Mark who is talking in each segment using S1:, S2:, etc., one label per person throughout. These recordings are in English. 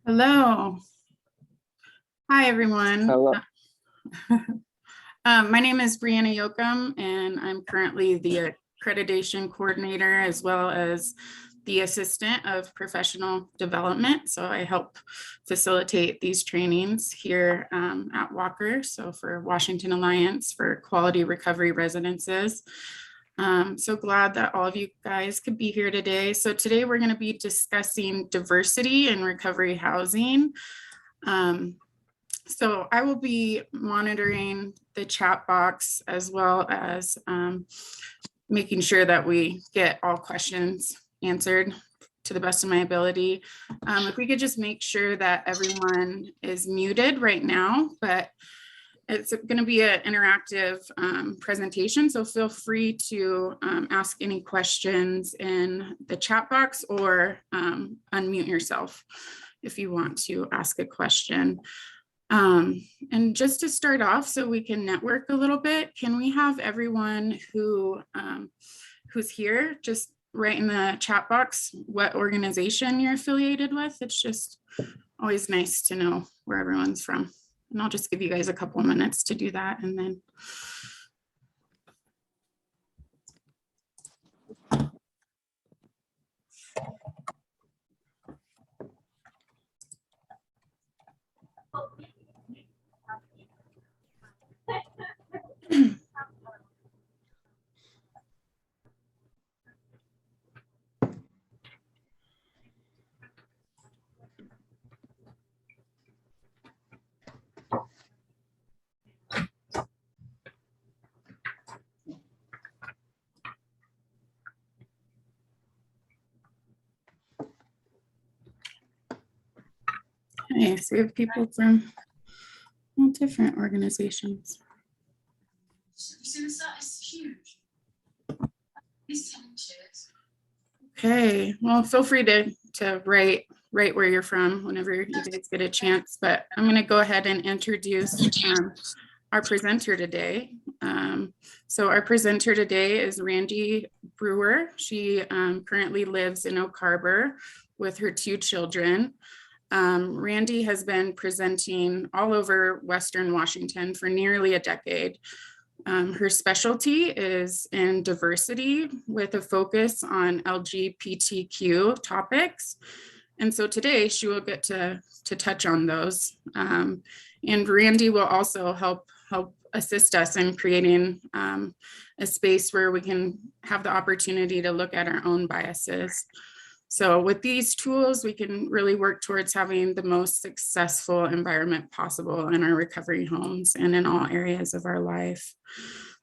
S1: Hello. Hi, everyone.
S2: Hello.
S1: My name is Brianna Yoakum, and I'm currently the accreditation coordinator as well as the assistant of professional development. So I help facilitate these trainings here at Walker. So for Washington Alliance for Quality Recovery Residences. So glad that all of you guys could be here today. So today we're going to be discussing diversity in recovery housing. So I will be monitoring the chat box as well as making sure that we get all questions answered to the best of my ability. If we could just make sure that everyone is muted right now, but it's going to be an interactive presentation, so feel free to ask any questions in the chat box or unmute yourself if you want to ask a question. And just to start off so we can network a little bit, can we have everyone who's here just write in the chat box what organization you're affiliated with? It's just always nice to know where everyone's from. And I'll just give you guys a couple of minutes to do that and then. Okay, so we have people from all different organizations. Okay, well, feel free to write where you're from whenever you guys get a chance, but I'm going to go ahead and introduce our presenter today. So our presenter today is Randi Breuer. She currently lives in Oak Harbor with her 2 children. Randi has been presenting all over Western Washington for nearly a decade. Her specialty is in diversity with a focus on LGBTQ topics. And so today she will get to touch on those. And Randi will also help assist us in creating a space where we can have the opportunity to look at our own biases. So with these tools, we can really work towards having the most successful environment possible in our recovery homes and in all areas of our life.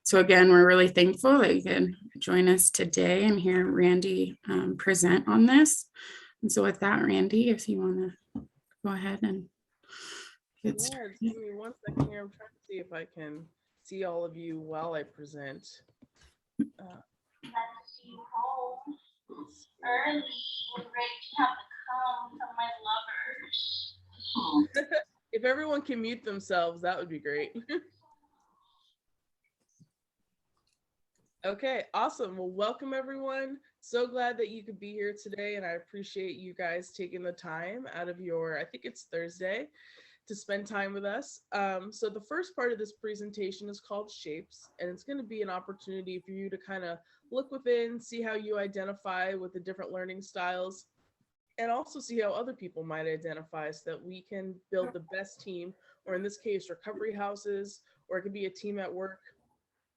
S1: So again, we're really thankful that you can join us today and hear Randi present on this. And so with that, Randi, if you want to go ahead and get started.
S3: Give me 1 second here. I'm trying to see if I can see all of you while I present.
S4: You home early and ready to have to come from my lovers.
S3: If everyone can mute themselves, that would be great. Okay, awesome. Well, welcome everyone. So glad that you could be here today, and I appreciate you guys taking the time out of your, I think it's Thursday, to spend time with us. So the first part of this presentation is called Shapes, and it's going to be an opportunity for you to kind of look within, see how you identify with the different learning styles, and also see how other people might identify so that we can build the best team, or in this case, recovery houses, or it could be a team at work,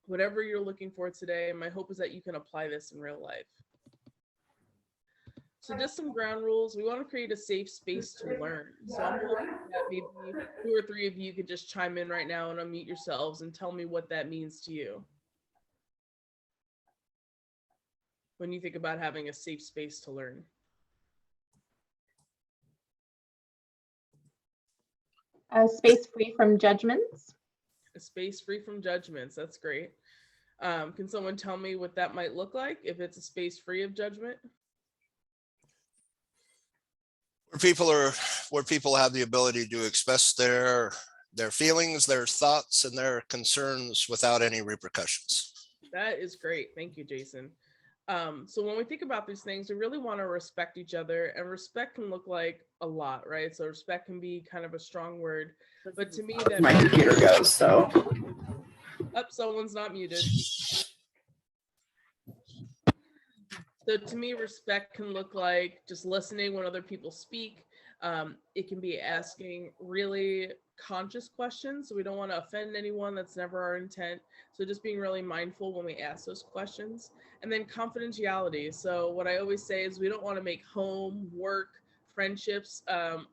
S3: whatever you're looking for today. My hope is that you can apply this in real life. So just some ground rules. We want to create a safe space to learn. So I'm hoping that maybe 2 or 3 of you could just chime in right now and unmute yourselves and tell me what that means to you when you think about having a safe space to learn.
S5: A space free from judgments.
S3: A space free from judgments. That's great. Can someone tell me what that might look like if it's a space free of judgment?
S6: Where people have the ability to express their feelings, their thoughts, and their concerns without any repercussions.
S3: That is great. Thank you, Jason. So when we think about these things, we really want to respect each other, and respect can look like a lot, right? So respect can be kind of a strong word, but to me, that
S2: My computer goes, so.
S3: someone's not muted. So to me, respect can look like just listening when other people speak. It can be asking really conscious questions. So we don't want to offend anyone. That's never our intent. So just being really mindful when we ask those questions. And then confidentiality. So what I always say is we don't want to make home, work, friendships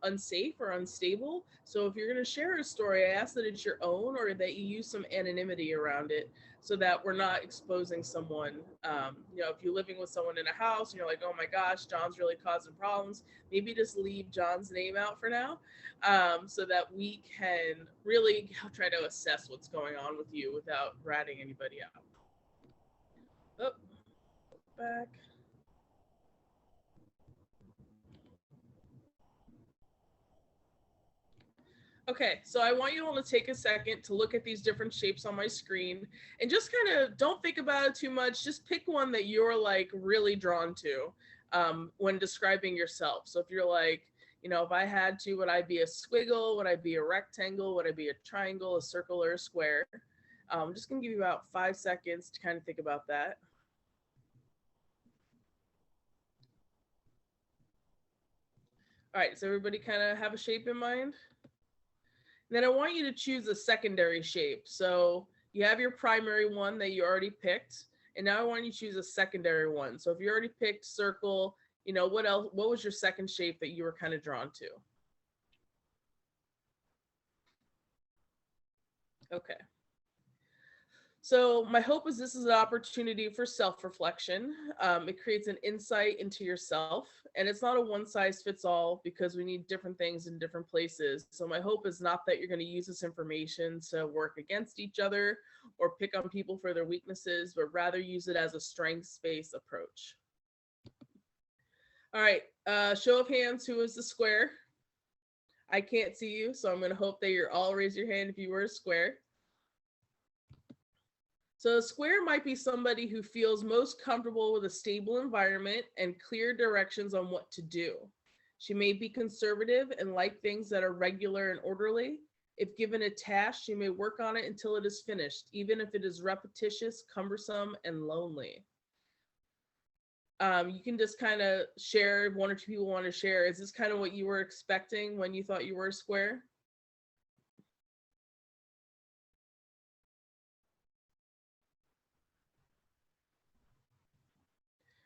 S3: unsafe or unstable. So if you're going to share a story, I ask that it's your own or that you use some anonymity around it, so that we're not exposing someone. If you're living with someone in a house and you're like, oh my gosh, John's really causing problems, maybe just leave John's name out for now, so that we can really try to assess what's going on with you without ratting anybody out. Oh, back. Okay, so I want you all to take a second to look at these different shapes on my screen and just kind of don't think about it too much. Just pick one that you're like really drawn to when describing yourself. So if you're like, if I had to, would I be a squiggle? Would I be a rectangle? Would I be a triangle, a circle, or a square? I'm just gonna give you about 5 seconds to kind of think about that. All right, so everybody kind of have a shape in mind? Then I want you to choose a secondary shape. So you have your primary one that you already picked, and now I want you to choose a secondary one. So if you already picked circle, what else? What was your second shape that you were kind of drawn to? Okay. So my hope is this is an opportunity for self-reflection. It creates an insight into yourself, and it's not a one-size-fits-all because we need different things in different places. So my hope is not that you're going to use this information to work against each other or pick on people for their weaknesses, but rather use it as a strengths-based approach. All right, show of hands, who is the square? I can't see you, so I'm going to hope that you're all raise your hand if you were a square. So a square might be somebody who feels most comfortable with a stable environment and clear directions on what to do. She may be conservative and like things that are regular and orderly. If given a task, she may work on it until it is finished, even if it is repetitious, cumbersome, and lonely. You can just kind of share, if one or two people want to share, is this kind of what you were expecting when you thought you were a square?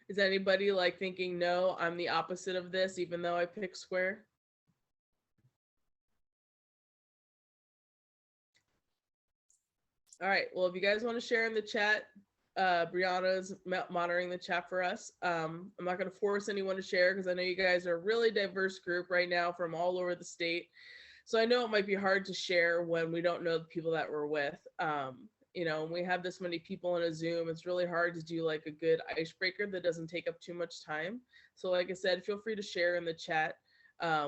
S3: Is anybody like thinking, no, I'm the opposite of this, even though I picked square? All right, well, if you guys want to share in the chat, Brianna's monitoring the chat for us. I'm not going to force anyone to share because I know you guys are a really diverse group right now from all over the state. So I know it might be hard to share when we don't know the people that we're with. When we have this many people in a Zoom, it's really hard to do like a good icebreaker that doesn't take up too much time. So like I said, feel free to share in the chat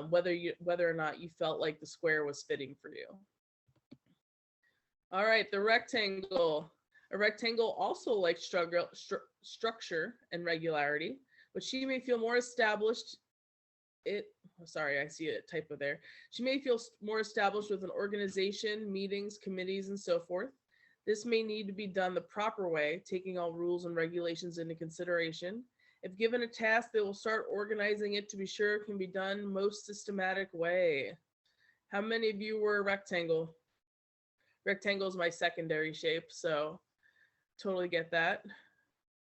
S3: whether or not you felt like the square was fitting for you. All right, the rectangle. A rectangle also likes structure and regularity, but she may feel more established. Sorry, I see a typo there. She may feel more established with an organization, meetings, committees, and so forth. This may need to be done the proper way, taking all rules and regulations into consideration. If given a task, they will start organizing it to be sure it can be done most systematic way. How many of you were a rectangle? Rectangle is my secondary shape, so totally get that.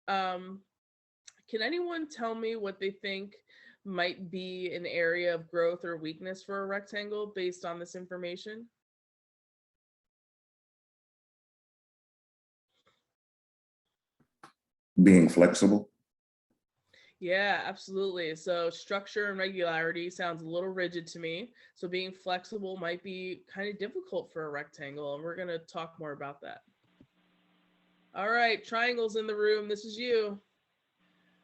S3: Can anyone tell me what they think might be an area of growth or weakness for a rectangle based on this information?
S7: Being flexible.
S3: Yeah, absolutely. So structure and regularity sounds a little rigid to me. So being flexible might be kind of difficult for a rectangle, and we're going to talk more about that. All right, triangles in the room. This is you.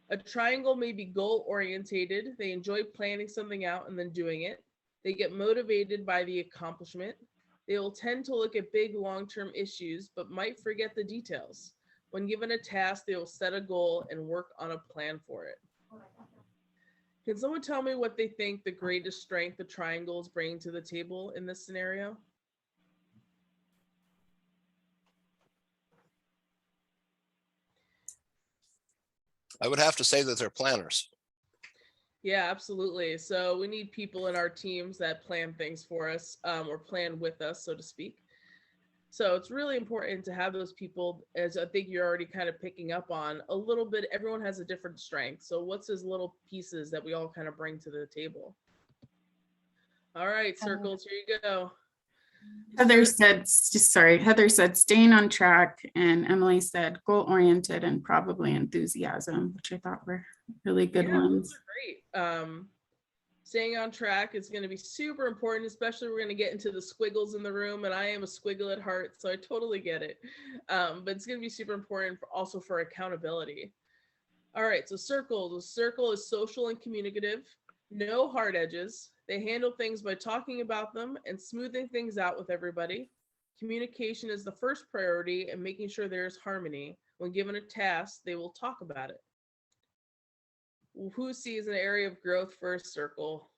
S3: A triangle may be goal orientated. They enjoy planning something out and then doing it. They get motivated by the accomplishment. They will tend to look at big long-term issues, but might forget the details. When given a task, they will set a goal and work on a plan for it. Can someone tell me what they think the greatest strength the triangles bring to the table in this scenario?
S6: I would have to say that they're planners.
S3: Yeah, absolutely. So we need people in our teams that plan things for us, or plan with us, so to speak. So it's really important to have those people, as I think you're already kind of picking up on a little bit. Everyone has a different strength. So what's those little pieces that we all kind of bring to the table? All right, circles, here you go.
S1: Heather said, Heather said staying on track, and Emily said goal-oriented and probably enthusiasm, which I thought were really good ones.
S3: Those are great. Staying on track is going to be super important, especially we're going to get into the squiggles in the room, and I am a squiggle at heart, so I totally get it. But it's going to be super important also for accountability. All right, so circles. A circle is social and communicative, no hard edges. They handle things by talking about them and smoothing things out with everybody. Communication is the first priority and making sure there's harmony. When given a task, they will talk about it. Who sees an area of growth for a circle?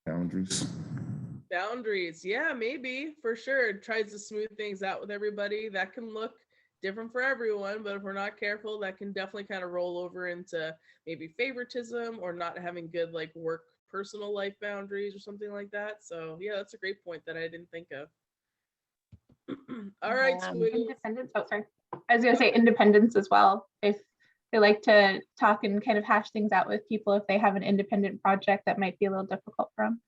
S2: Boundaries.
S3: Boundaries. Yeah, maybe, for sure. It tries to smooth things out with everybody. That can look different for everyone, but if we're not careful, that can definitely kind of roll over into maybe favoritism or not having good like work personal life boundaries or something like that. So yeah, that's a great point that I didn't think of. All right, Squiggle.
S5: Independence. Oh, sorry. I was going to say independence as well. If they like to talk and kind of hash things out with people, if they have an independent project that might be a little difficult for them.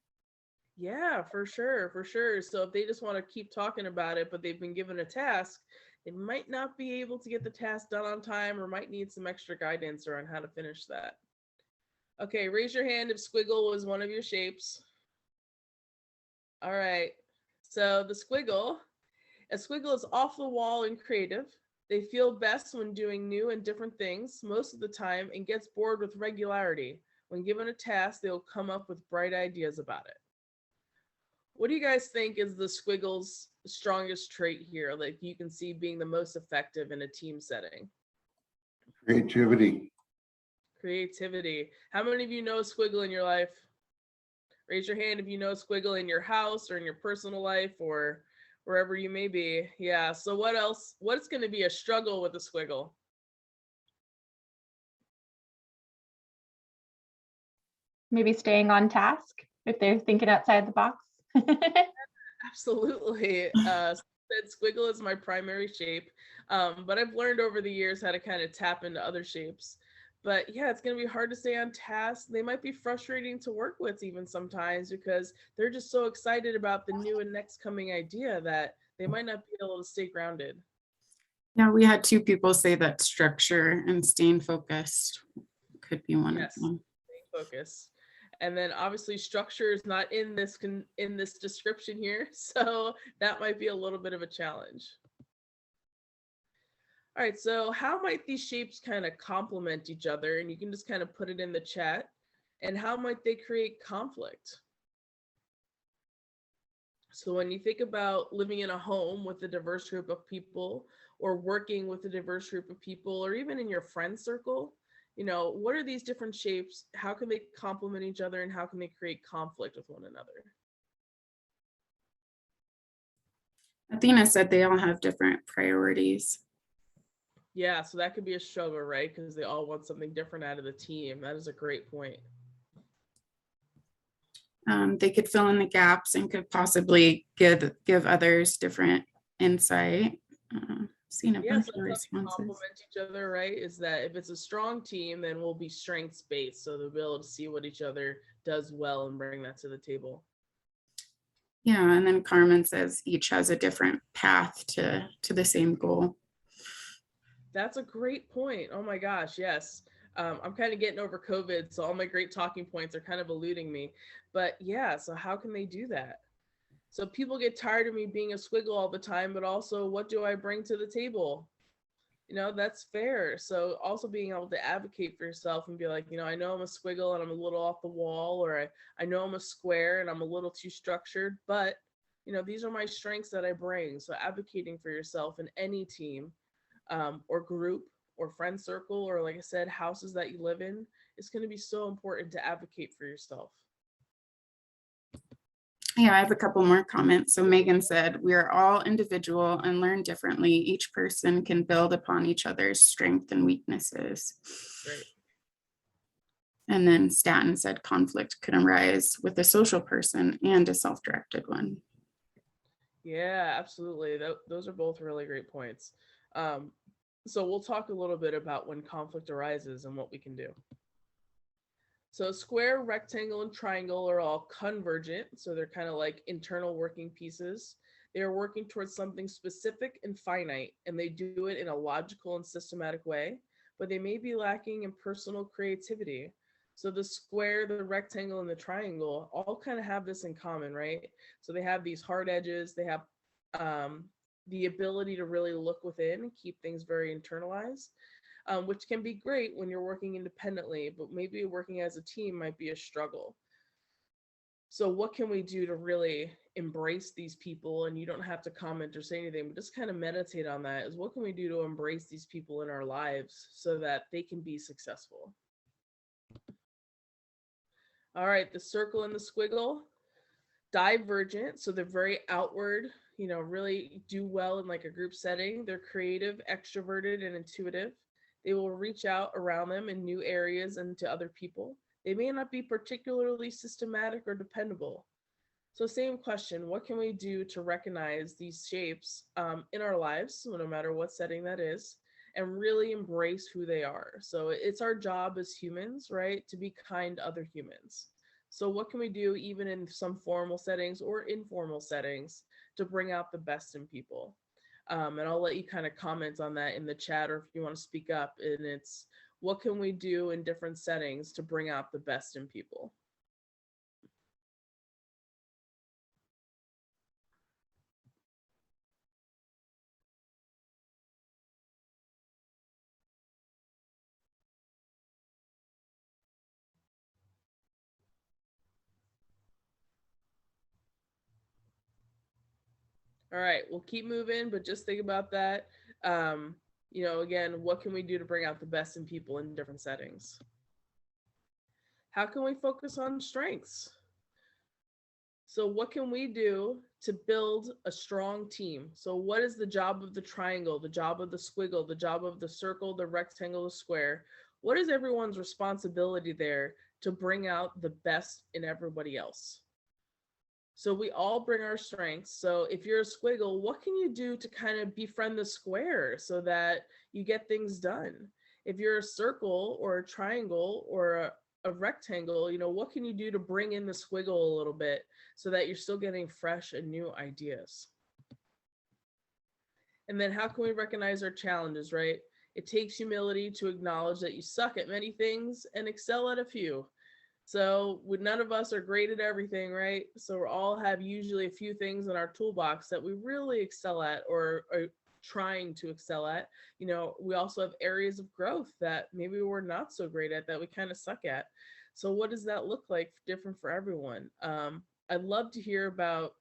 S3: Yeah, for sure, for sure. So if they just want to keep talking about it, but they've been given a task, they might not be able to get the task done on time or might need some extra guidance around how to finish that. Okay, raise your hand if squiggle was one of your shapes. All right, so the squiggle, a squiggle is off the wall and creative. They feel best when doing new and different things most of the time and gets bored with regularity. When given a task, they'll come up with bright ideas about it. What do you guys think is the squiggle's strongest trait here? Like you can see being the most effective in a team setting.
S2: Creativity.
S3: Creativity. How many of you know a squiggle in your life? Raise your hand if you know a squiggle in your house or in your personal life or wherever you may be. Yeah, so what else? What's going to be a struggle with a squiggle?
S5: Maybe staying on task if they're thinking outside the box.
S3: Absolutely. Squiggle is my primary shape, but I've learned over the years how to kind of tap into other shapes. But yeah, it's going to be hard to stay on task. They might be frustrating to work with even sometimes because they're just so excited about the new and next coming idea that they might not be able to stay grounded.
S1: Yeah, we had two people say that structure and staying focused could be one
S3: Yes,
S1: of them.
S3: staying focused. And then obviously structure is not in this description here, so that might be a little bit of a challenge. All right, so how might these shapes kind of complement each other? And you can just kind of put it in the chat. And how might they create conflict? So when you think about living in a home with a diverse group of people or working with a diverse group of people or even in your friend circle, you know, what are these different shapes? How can they complement each other and how can they create conflict with one another?
S1: Athena said they all have different priorities.
S3: Yeah, so that could be a struggle, right? Because they all want something different out of the team. That is a great point.
S1: They could fill in the gaps and could possibly give others different insight. Seen a bunch of responses.
S3: Complement each other, right? Is that if it's a strong team, then we'll be strengths based, so they'll be able to see what each other does well and bring that to the table.
S1: Yeah, and then Carmen says each has a different path to the same goal.
S3: That's a great point. Oh my gosh, yes. I'm kind of getting over COVID, so all my great talking points are kind of eluding me. But yeah, so how can they do that? So people get tired of me being a squiggle all the time, but also what do I bring to the table? that's fair. So also being able to advocate for yourself and be like, I know I'm a squiggle and I'm a little off the wall, or I know I'm a square and I'm a little too structured, but these are my strengths that I bring. So advocating for yourself in any team or group or friend circle, or like I said, houses that you live in, it's going to be so important to advocate for yourself.
S1: Yeah, I have a couple more comments. So Megan said, we are all individual and learn differently. Each person can build upon each other's strengths and weaknesses.
S3: Great.
S1: And then Stanton said conflict can arise with a social person and a self-directed one.
S3: Yeah, absolutely. Those are both really great points. So we'll talk a little bit about when conflict arises and what we can do. So square, rectangle, and triangle are all convergent. So they're kind of like internal working pieces. They are working towards something specific and finite, and they do it in a logical and systematic way, but they may be lacking in personal creativity. So the square, the rectangle, and the triangle all kind of have this in common, right? So they have these hard edges. They have the ability to really look within and keep things very internalized. Which can be great when you're working independently, but maybe working as a team might be a struggle. So what can we do to really embrace these people? And you don't have to comment or say anything, but just kind of meditate on that, is what can we do to embrace these people in our lives so that they can be successful? All right, the circle and the squiggle, divergent. So they're very outward, really do well in like a group setting. They're creative, extroverted, and intuitive. They will reach out around them in new areas and to other people. They may not be particularly systematic or dependable. So same question, what can we do to recognize these shapes in our lives, so no matter what setting that is, and really embrace who they are? So it's our job as humans, right, to be kind to other humans. So what can we do even in some formal settings or informal settings to bring out the best in people? And I'll let you kind of comment on that in the chat, or if you want to speak up. And it's, what can we do in different settings to bring out the best in people? All right, we'll keep moving, but just think about that. Again, what can we do to bring out the best in people in different settings? How can we focus on strengths? So what can we do to build a strong team? So what is the job of the triangle, the job of the squiggle, the job of the circle, the rectangle, the square? What is everyone's responsibility there to bring out the best in everybody else? So we all bring our strengths. So if you're a squiggle, what can you do to kind of befriend the square so that you get things done? If you're a circle or a triangle or a rectangle, what can you do to bring in the squiggle a little bit so that you're still getting fresh and new ideas? And then how can we recognize our challenges, right? It takes humility to acknowledge that you suck at many things and excel at a few. So none of us are great at everything, right? So we all have usually a few things in our toolbox that we really excel at or are trying to excel at. We also have areas of growth that maybe we're not so great at, that we kind of suck at. So what does that look like different for everyone? I'd love to hear about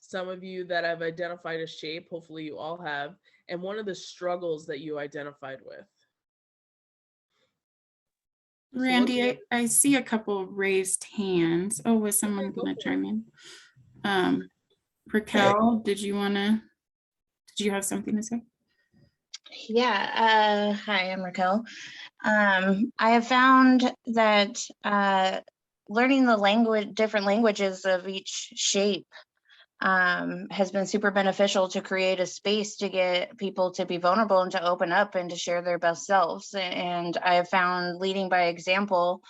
S3: some of you that have identified a shape. Hopefully you all have. And one of the struggles that you identified with.
S1: Randy, I see a couple raised hands. Oh, was someone going to chime in? Raquel, did you have something to say?
S7: Yeah, hi, I'm Raquel. I have found that learning the different languages of each shape has been super beneficial to create a space to get people to be vulnerable and to open up and to share their best selves. And I have found leading by example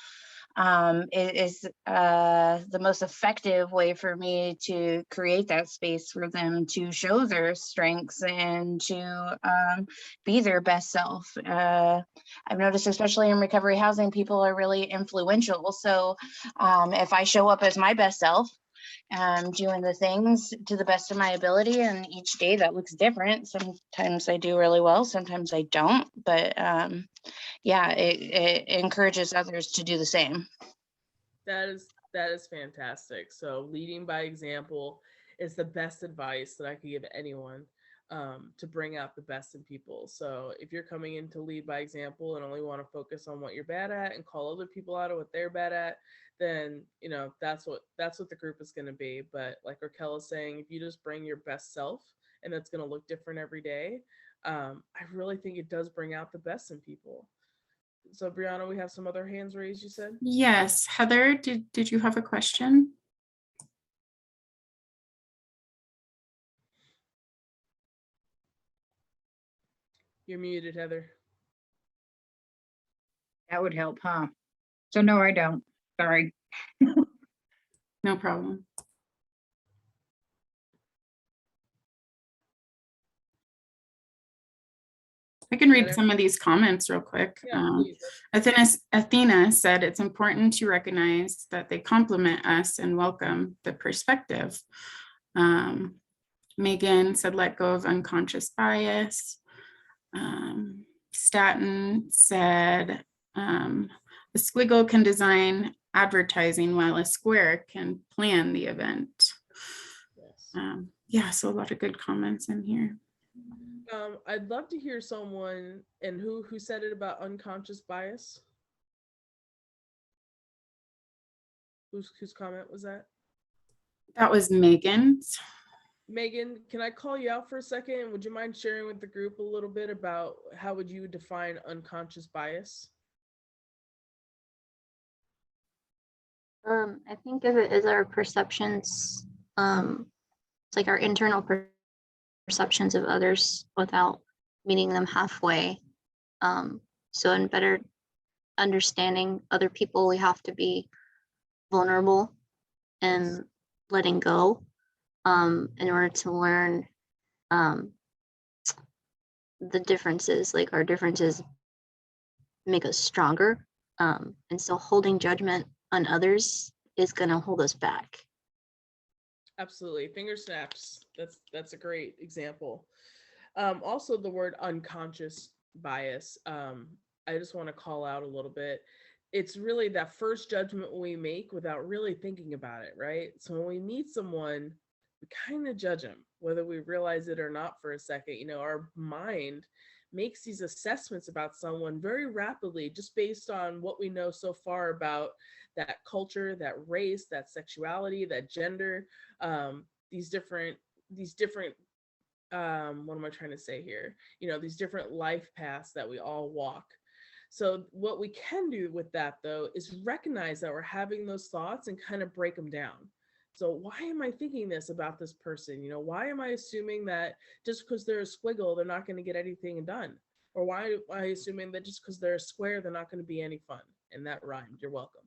S7: is the most effective way for me to create that space for them to show their strengths and to be their best self. I've noticed, especially in recovery housing, people are really influential. So if I show up as my best self, doing the things to the best of my ability. And each day that looks different. Sometimes I do really well, sometimes I don't. But yeah, it encourages others to do the same.
S3: That is fantastic. So leading by example is the best advice that I could give anyone, to bring out the best in people. So if you're coming in to lead by example and only want to focus on what you're bad at and call other people out on what they're bad at, then that's what the group is going to be. But like Raquel is saying, if you just bring your best self, and that's going to look different every day, I really think it does bring out the best in people. So Brianna, we have some other hands raised, you said?
S1: Yes, Heather, did you have a question?
S3: You're muted, Heather.
S8: That would help, huh? So no, I don't. Sorry.
S1: No problem. I can read some of these comments real quick.
S3: Yeah, please.
S1: Athena said it's important to recognize that they complement us and welcome the perspective. Megan said let go of unconscious bias. Staten said the squiggle can design advertising while a square can plan the event.
S3: Yes.
S1: Yeah, so a lot of good comments in here.
S3: I'd love to hear someone, and who said it about unconscious bias? Whose comment was that?
S1: That was Megan's.
S3: Megan, can I call you out for a second? Would you mind sharing with the group a little bit about how would you define unconscious bias?
S9: I think of it as our perceptions, it's like our internal perceptions of others without meeting them halfway. So in better understanding other people, we have to be vulnerable and letting go, in order to learn the differences. Like our differences make us stronger, and so holding judgment on others is going to hold us back.
S3: Absolutely. Finger snaps. That's a great example. Also the word unconscious bias. I just want to call out a little bit. It's really that first judgment we make without really thinking about it, right? So when we meet someone, we kind of judge them, whether we realize it or not for a second. Our mind makes these assessments about someone very rapidly, just based on what we know so far about that culture, that race, that sexuality, that gender, these different what am I trying to say here? These different life paths that we all walk. So what we can do with that, though, is recognize that we're having those thoughts and kind of break them down. So why am I thinking this about this person? Why am I assuming that just because they're a squiggle, they're not going to get anything done? Or why am I assuming that just because they're a square, they're not going to be any fun? And that rhymed. You're welcome.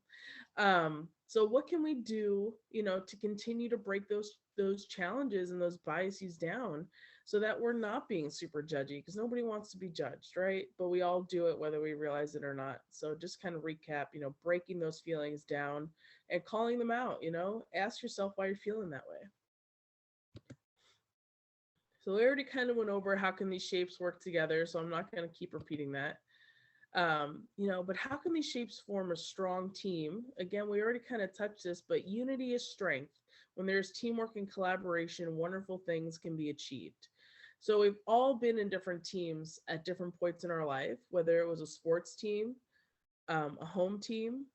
S3: So what can we do, to continue to break those challenges and those biases down so that we're not being super judgy? Because nobody wants to be judged, right? But we all do it whether we realize it or not. So just kind of recap, breaking those feelings down and calling them out. Ask yourself why you're feeling that way. So we already kind of went over how can these shapes work together, so I'm not going to keep repeating that. But how can these shapes form a strong team? Again, we already kind of touched this, but unity is strength. When there's teamwork and collaboration, wonderful things can be achieved. So we've all been in different teams at different points in our life, whether it was a sports team, a home team,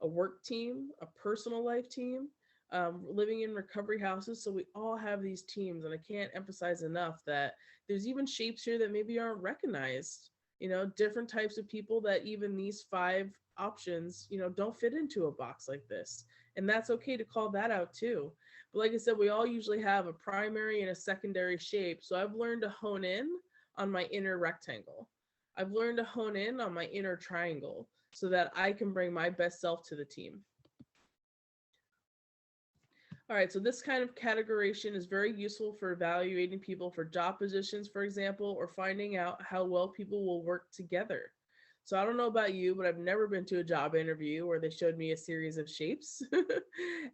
S3: a work team, a personal life team, living in recovery houses. So we all have these teams, and I can't emphasize enough that there's even shapes here that maybe aren't recognized. Different types of people that even these 5 options, don't fit into a box like this. And that's okay to call that out too. But like I said, we all usually have a primary and a secondary shape. So I've learned to hone in on my inner rectangle. I've learned to hone in on my inner triangle so that I can bring my best self to the team. All right, so this kind of categorization is very useful for evaluating people for job positions, for example, or finding out how well people will work together. So I don't know about you, but I've never been to a job interview where they showed me a series of shapes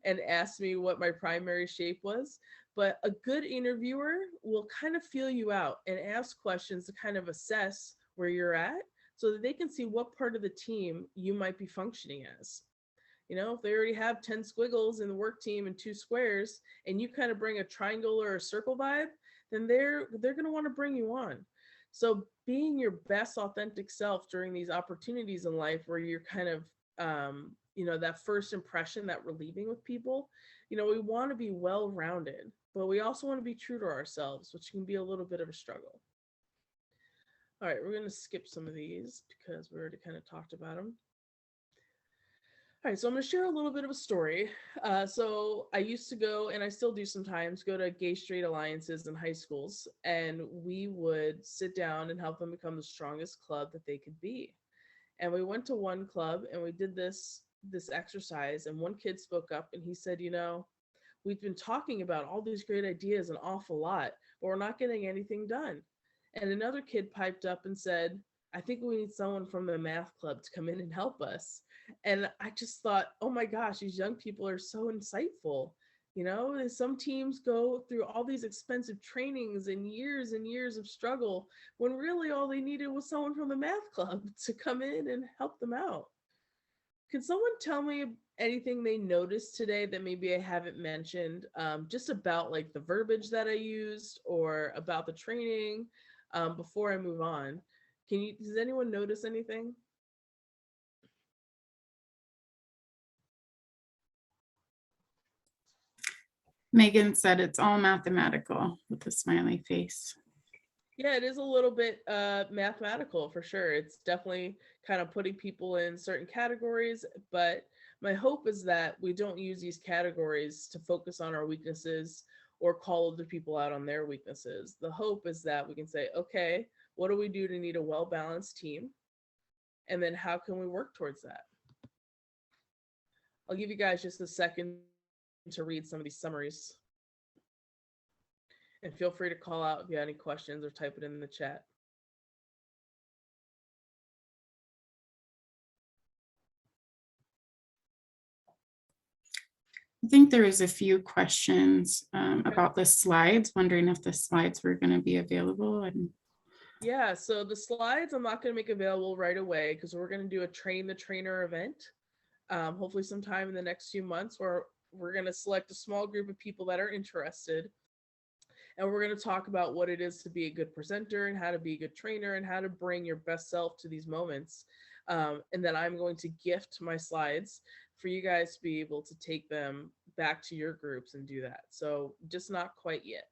S3: and asked me what my primary shape was. But a good interviewer will kind of feel you out and ask questions to kind of assess where you're at so that they can see what part of the team you might be functioning as. You know, if they already have 10 squiggles in the work team and 2 squares, and you kind of bring a triangle or a circle vibe, then they're going to want to bring you on. So being your best authentic self during these opportunities in life where you're kind of, you know, that first impression that we're leaving with people, you know, we want to be well-rounded, but we also want to be true to ourselves, which can be a little bit of a struggle. All right, we're going to skip some of these because we already kind of talked about them. All right, so I'm going to share a little bit of a story. So I used to go, and I still do sometimes, go to gay straight alliances in high schools, and we would sit down and help them become the strongest club that they could be. And we went to one club and we did this exercise, and one kid spoke up and he said, you know, we've been talking about all these great ideas an awful lot, but we're not getting anything done. And another kid piped up and said, I think we need someone from the math club to come in and help us. And I just thought, oh my gosh, these young people are so insightful. You know, some teams go through all these expensive trainings and years of struggle when really all they needed was someone from the math club to come in and help them out. Can someone tell me anything they noticed today that maybe I haven't mentioned, just about like the verbiage that I used or about the training, before I move on? Does anyone notice anything?
S1: Megan said it's all mathematical with a smiley face.
S3: Yeah, it is a little bit mathematical for sure. It's definitely kind of putting people in certain categories, but my hope is that we don't use these categories to focus on our weaknesses or call other people out on their weaknesses. The hope is that we can say, okay, what do we do to need a well-balanced team? And then how can we work towards that? I'll give you guys just a second to read some of these summaries. And feel free to call out if you have any questions or type it in the chat.
S1: I think there was a few questions about the slides, wondering if the slides were going to be available. And
S3: yeah, so the slides I'm not going to make available right away because we're going to do a train the trainer event, hopefully sometime in the next few months, where we're going to select a small group of people that are interested. And we're going to talk about what it is to be a good presenter and how to be a good trainer and how to bring your best self to these moments. And then I'm going to gift my slides for you guys to be able to take them back to your groups and do that. So just not quite yet.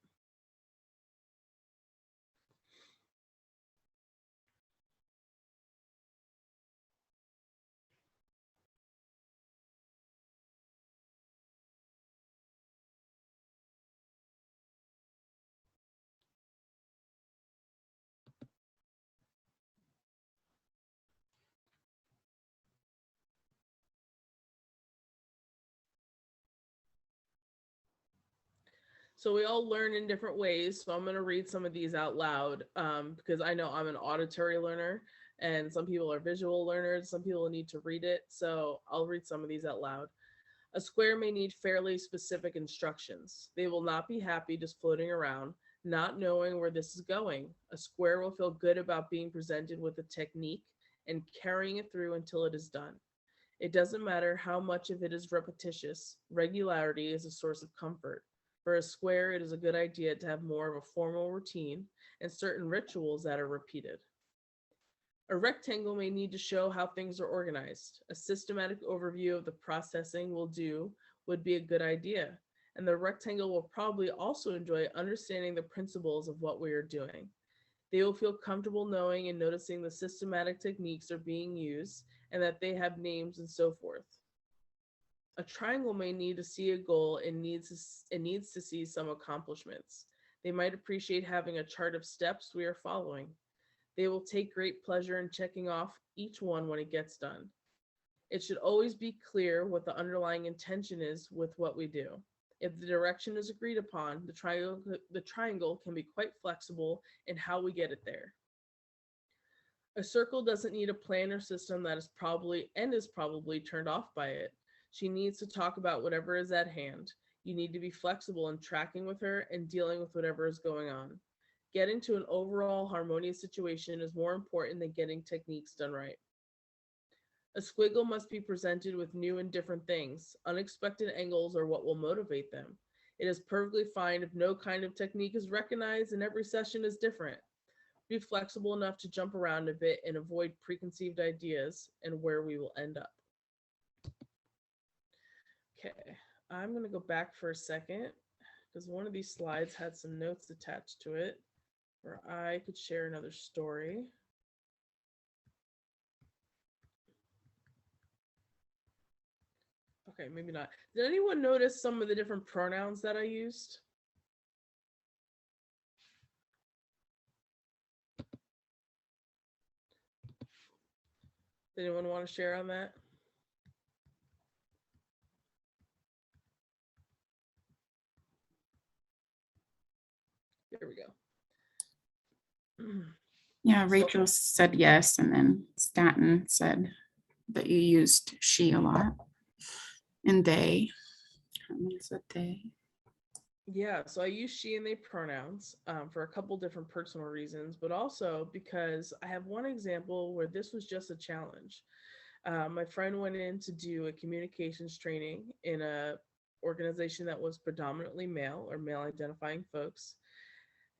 S3: So we all learn in different ways. So I'm going to read some of these out loud because I know I'm an auditory learner and some people are visual learners. Some people need to read it. So I'll read some of these out loud. A square may need fairly specific instructions. They will not be happy just floating around, not knowing where this is going. A square will feel good about being presented with a technique and carrying it through until it is done. It doesn't matter how much of it is repetitious. Regularity is a source of comfort. For a square, it is a good idea to have more of a formal routine and certain rituals that are repeated. A rectangle may need to show how things are organized. A systematic overview of the processing would be a good idea. And the rectangle will probably also enjoy understanding the principles of what we are doing. They will feel comfortable knowing and noticing the systematic techniques are being used and that they have names and so forth. A triangle may need to see a goal and needs to see some accomplishments. They might appreciate having a chart of steps we are following. They will take great pleasure in checking off each one when it gets done. It should always be clear what the underlying intention is with what we do. If the direction is agreed upon, the triangle can be quite flexible in how we get it there. A circle doesn't need a plan or system that is probably turned off by it. She needs to talk about whatever is at hand. You need to be flexible in tracking with her and dealing with whatever is going on. Getting to an overall harmonious situation is more important than getting techniques done right. A squiggle must be presented with new and different things. Unexpected angles are what will motivate them. It is perfectly fine if no kind of technique is recognized and every session is different. Be flexible enough to jump around a bit and avoid preconceived ideas and where we will end up. Okay, I'm going to go back for a second because one of these slides had some notes attached to it where I could share another story. Okay, maybe not. Did anyone notice some of the different pronouns that I used? Did anyone want to share on that? There we go.
S1: Yeah, Rachel said yes, and then Staten said that you used she a lot. And they. Carmen said they.
S3: Yeah, so I use she and they pronouns for a couple different personal reasons, but also because I have one example where this was just a challenge. My friend went in to do a communications training in a organization that was predominantly male or male identifying folks.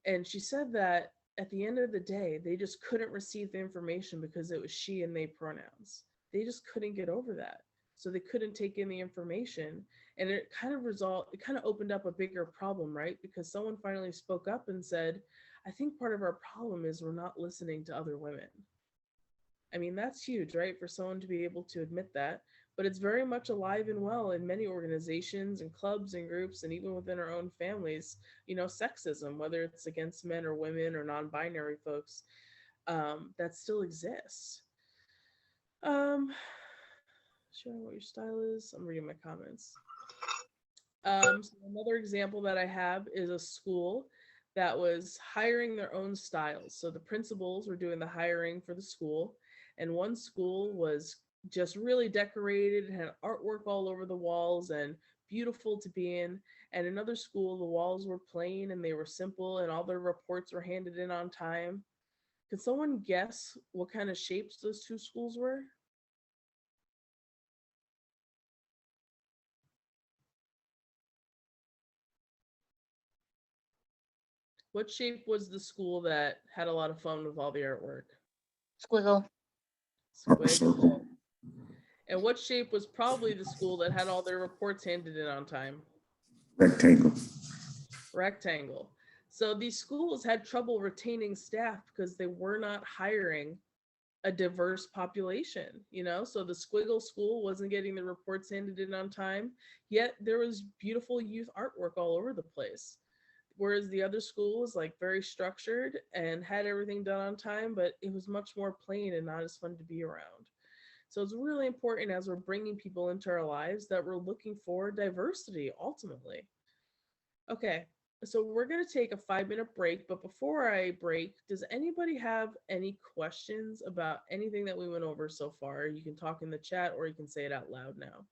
S3: And she said that at the end of the day, they just couldn't receive the information because it was she and they pronouns. They just couldn't get over that. So they couldn't take in the information. And it kind of opened up a bigger problem, right? Because someone finally spoke up and said, I think part of our problem is we're not listening to other women. I mean, that's huge, right? For someone to be able to admit that, but it's very much alive and well in many organizations and clubs and groups, and even within our own families, sexism, whether it's against men or women or non-binary folks, that still exists. Showing what your style is. I'm reading my comments. So another example that I have is a school that was hiring their own styles. So the principals were doing the hiring for the school, and one school was just really decorated and had artwork all over the walls and beautiful to be in. And another school, the walls were plain and they were simple and all their reports were handed in on time. Could someone guess what kind of shapes those two schools were? What shape was the school that had a lot of fun with all the artwork?
S7: Squiggle.
S3: Squiggle. And what shape was probably the school that had all their reports handed in on time?
S2: Rectangle.
S3: Rectangle. So these schools had trouble retaining staff because they were not hiring a diverse population, so the Squiggle school wasn't getting the reports handed in on time, yet there was beautiful youth artwork all over the place. Whereas the other school was like very structured and had everything done on time, but it was much more plain and not as fun to be around. So it's really important as we're bringing people into our lives that we're looking for diversity ultimately. Okay, so we're going to take a 5-minute break, but before I break, does anybody have any questions about anything that we went over so far? You can talk in the chat or you can say it out loud now.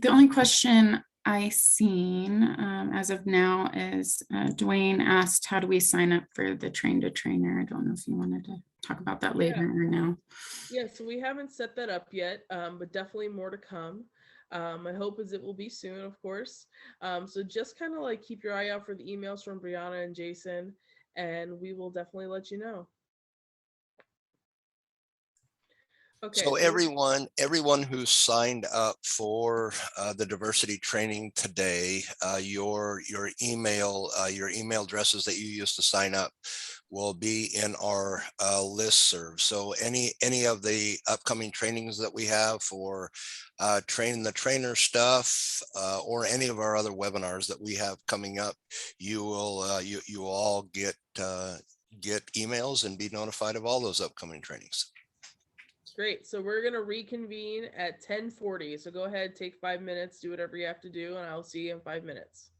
S1: The only question I seen as of now is Dwayne asked, how do we sign up for the train to trainer? I don't know if you wanted to talk about that later or now.
S3: Yeah, so we haven't set that up yet, but definitely more to come. My hope is it will be soon, of course. So just kind of like keep your eye out for the emails from Brianna and Jason, and we will definitely let you know. Okay.
S6: So everyone who signed up for the diversity training today, your email addresses that you used to sign up will be in our listserv. So any of the upcoming trainings that we have for training the trainer stuff, or any of our other webinars that we have coming up, you will you all get emails and be notified of all those upcoming trainings.
S3: Great. So we're going to reconvene at 10:40. So go ahead, take 5 minutes, do whatever you have to do, and I'll see you in 5 minutes.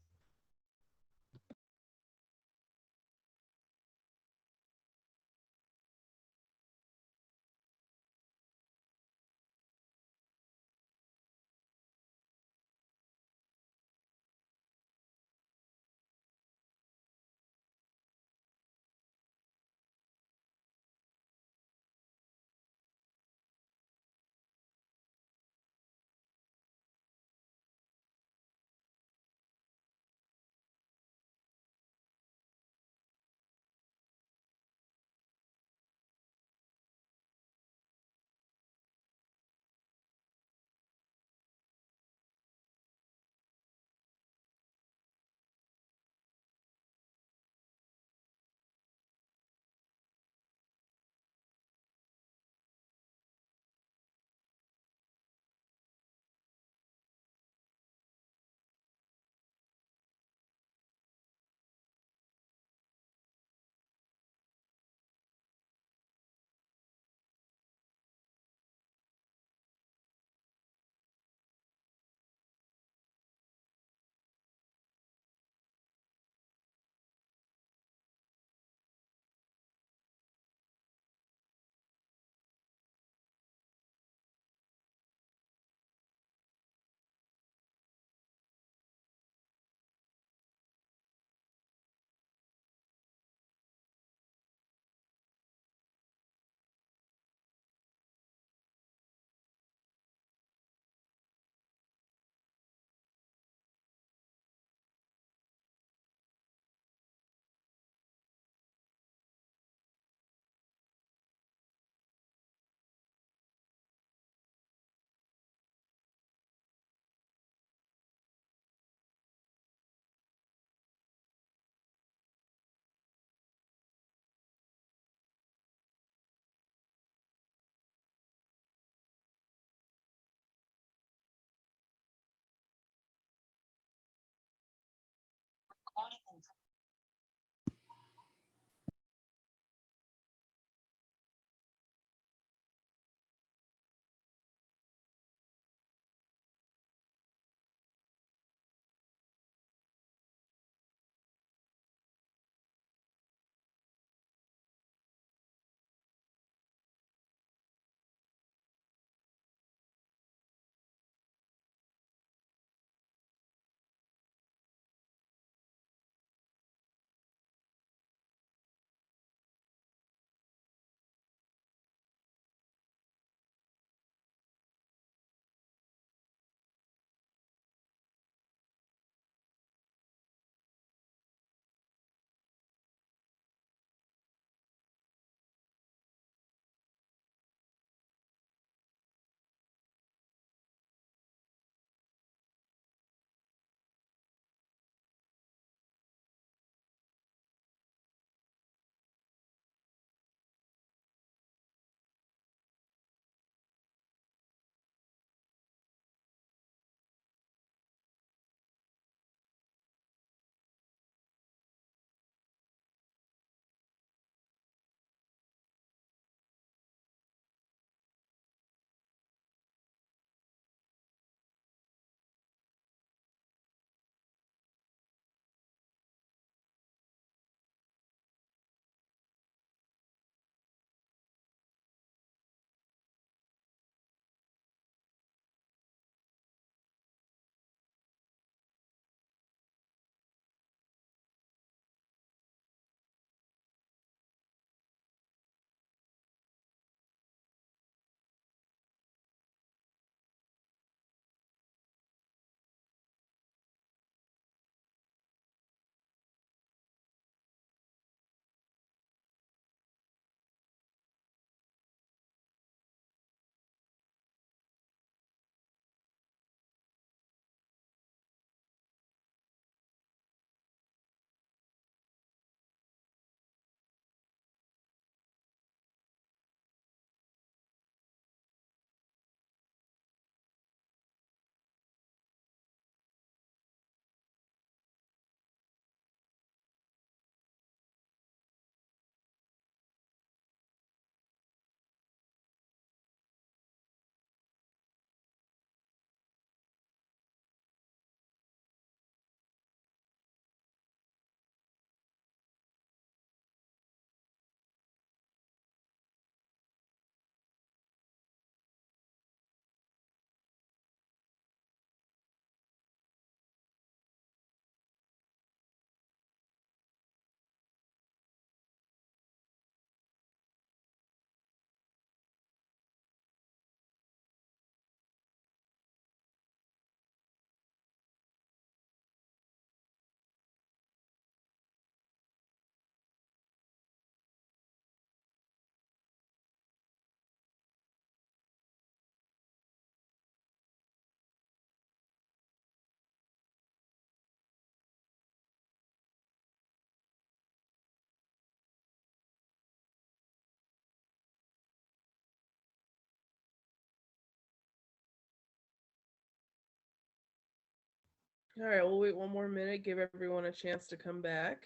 S3: All right, we'll wait one more minute, give everyone a chance to come back.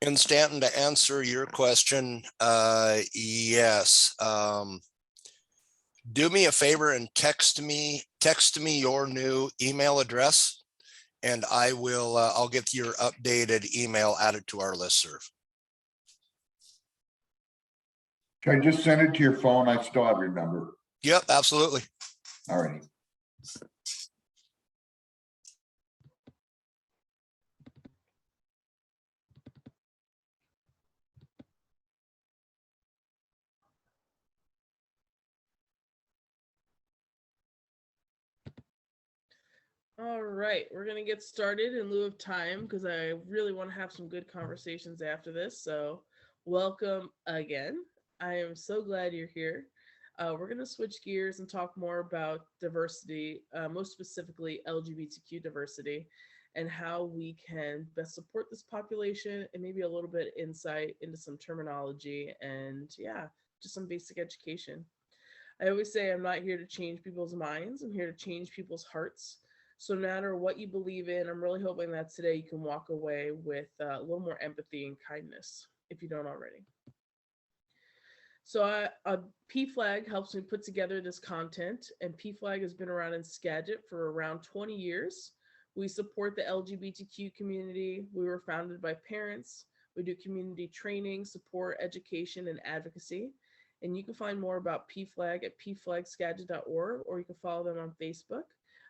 S6: And Stanton, to answer your question, yes. Do me a favor and text me your new email address, and I'll get your updated email added to our listserv.
S2: Should I just send it to your phone? I still have your number.
S6: Yep, absolutely.
S2: All right.
S3: All right, we're gonna get started in lieu of time because I really want to have some good conversations after this. So welcome again. I am so glad you're here. We're gonna switch gears and talk more about diversity, most specifically LGBTQ diversity, and how we can best support this population, and maybe a little bit insight into some terminology and yeah, just some basic education. I always say I'm not here to change people's minds. I'm here to change people's hearts. So no matter what you believe in, I'm really hoping that today you can walk away with a little more empathy and kindness if you don't already. So PFLAG helps me put together this content, and PFLAG has been around in Skagit for around 20 years. We support the LGBTQ community. We were founded by parents. We do community training, support, education, and advocacy. And you can find more about PFLAG at pflagskagit.org, or you can follow them on Facebook.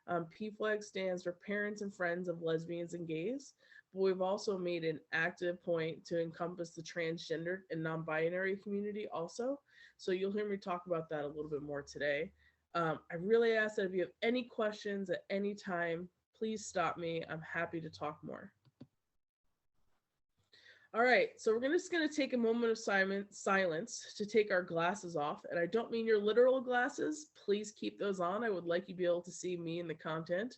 S3: PFLAG stands for Parents and Friends of Lesbians and Gays, but we've also made an active point to encompass the transgender and non-binary community also. So you'll hear me talk about that a little bit more today. I really ask that if you have any questions at any time, please stop me. I'm happy to talk more. All right, so we're just going to take a moment of silence to take our glasses off. And I don't mean your literal glasses. Please keep those on. I would like you to be able to see me in the content.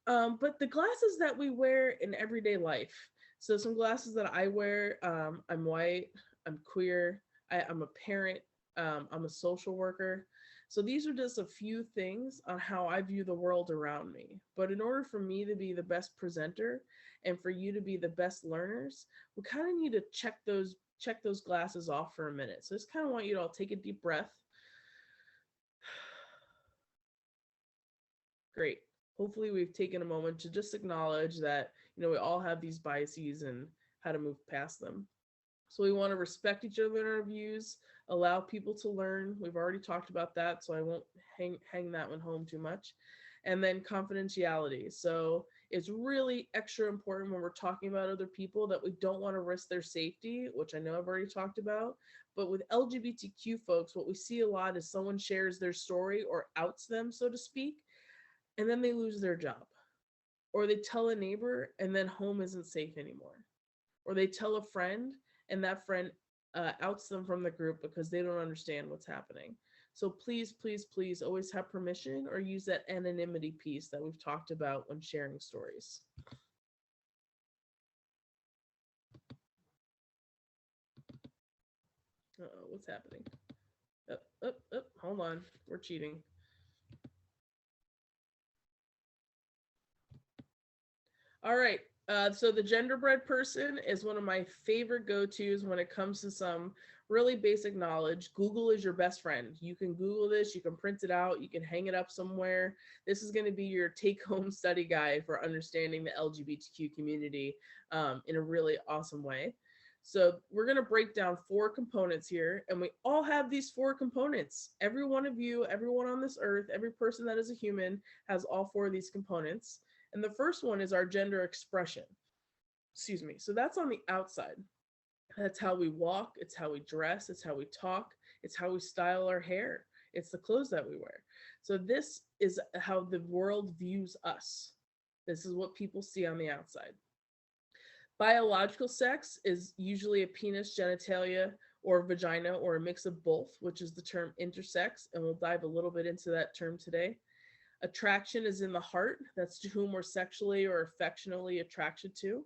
S3: But the glasses that we wear in everyday life. So some glasses that I wear, I'm white, I'm queer, I'm a parent, I'm a social worker. So these are just a few things on how I view the world around me. But in order for me to be the best presenter and for you to be the best learners, we kind of need to check those glasses off for a minute. So I just kind of want you to all take a deep breath. Great. Hopefully we've taken a moment to just acknowledge that, we all have these biases and how to move past them. So we want to respect each other in our views, allow people to learn. We've already talked about that, so I won't hang that one home too much. And then confidentiality. So it's really extra important when we're talking about other people that we don't want to risk their safety, which I know I've already talked about. But with LGBTQ folks, what we see a lot is someone shares their story or outs them, so to speak, and then they lose their job. Or they tell a neighbor and then home isn't safe anymore. Or they tell a friend and that friend outs them from the group because they don't understand what's happening. So please, please, please always have permission or use that anonymity piece that we've talked about when sharing stories. Uh-oh, what's happening? Hold on, we're cheating. All right, so the genderbread person is one of my favorite go-tos when it comes to some really basic knowledge. Google is your best friend. You can Google this, you can print it out, you can hang it up somewhere. This is going to be your take-home study guide for understanding the LGBTQ community in a really awesome way. So we're going to break down 4 components here, and we all have these 4 components. Every one of you, everyone on this earth, every person that is a human has all 4 of these components. And the first one is our gender expression. Excuse me. So that's on the outside. That's how we walk. It's how we dress. It's how we talk. It's how we style our hair. It's the clothes that we wear. So this is how the world views us. This is what people see on the outside. Biological sex is usually a penis, genitalia, or vagina, or a mix of both, which is the term intersex. And we'll dive a little bit into that term today. Attraction is in the heart. That's to whom we're sexually or affectionately attracted to.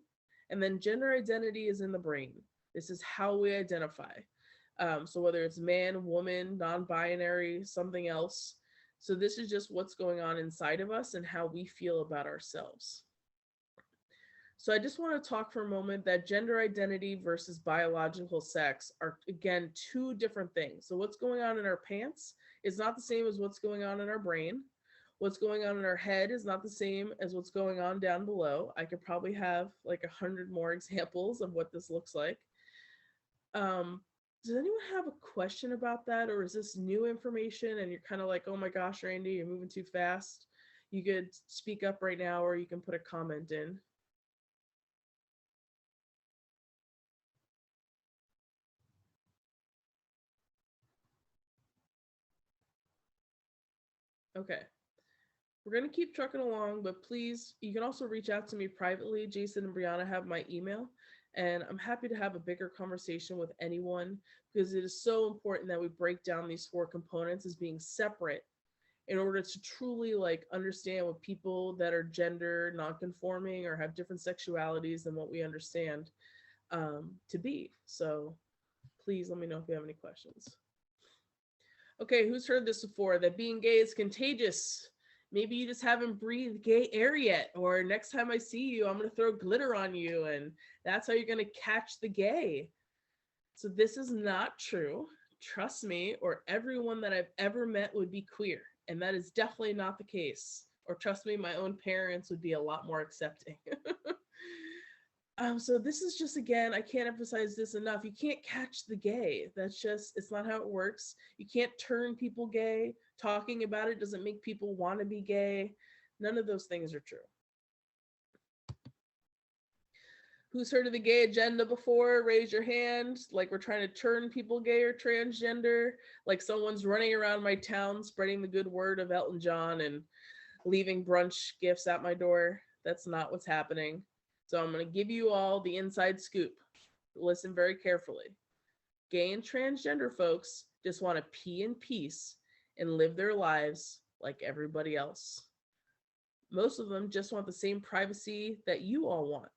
S3: And then gender identity is in the brain. This is how we identify. So whether it's man, woman, non-binary, something else. So this is just what's going on inside of us and how we feel about ourselves. So I just want to talk for a moment that gender identity versus biological sex are, again, two different things. So what's going on in our pants is not the same as what's going on in our brain. What's going on in our head is not the same as what's going on down below. I could probably have like 100 more examples of what this looks like. Does anyone have a question about that, or is this new information and you're kind of like, oh my gosh, Randy, you're moving too fast? You could speak up right now, or you can put a comment in. Okay. We're going to keep trucking along, but please, you can also reach out to me privately. Jason and Brianna have my email, and I'm happy to have a bigger conversation with anyone, because it is so important that we break down these 4 components as being separate in order to truly like understand what people that are gender non-conforming or have different sexualities than what we understand to be. So please let me know if you have any questions. Okay, who's heard this before, that being gay is contagious? Maybe you just haven't breathed gay air yet, or next time I see you, I'm going to throw glitter on you, and that's how you're going to catch the gay. So this is not true. Trust me, or everyone that I've ever met would be queer, and that is definitely not the case. Or trust me, my own parents would be a lot more accepting. So this is just, again, I can't emphasize this enough. You can't catch the gay. That's just, it's not how it works. You can't turn people gay. Talking about it doesn't make people want to be gay. None of those things are true. Who's heard of the gay agenda before? Raise your hand. Like we're trying to turn people gay or transgender. Like someone's running around my town spreading the good word of Elton John and leaving brunch gifts at my door. That's not what's happening. So I'm going to give you all the inside scoop. Listen very carefully. Gay and transgender folks just want to pee in peace and live their lives like everybody else. Most of them just want the same privacy that you all want.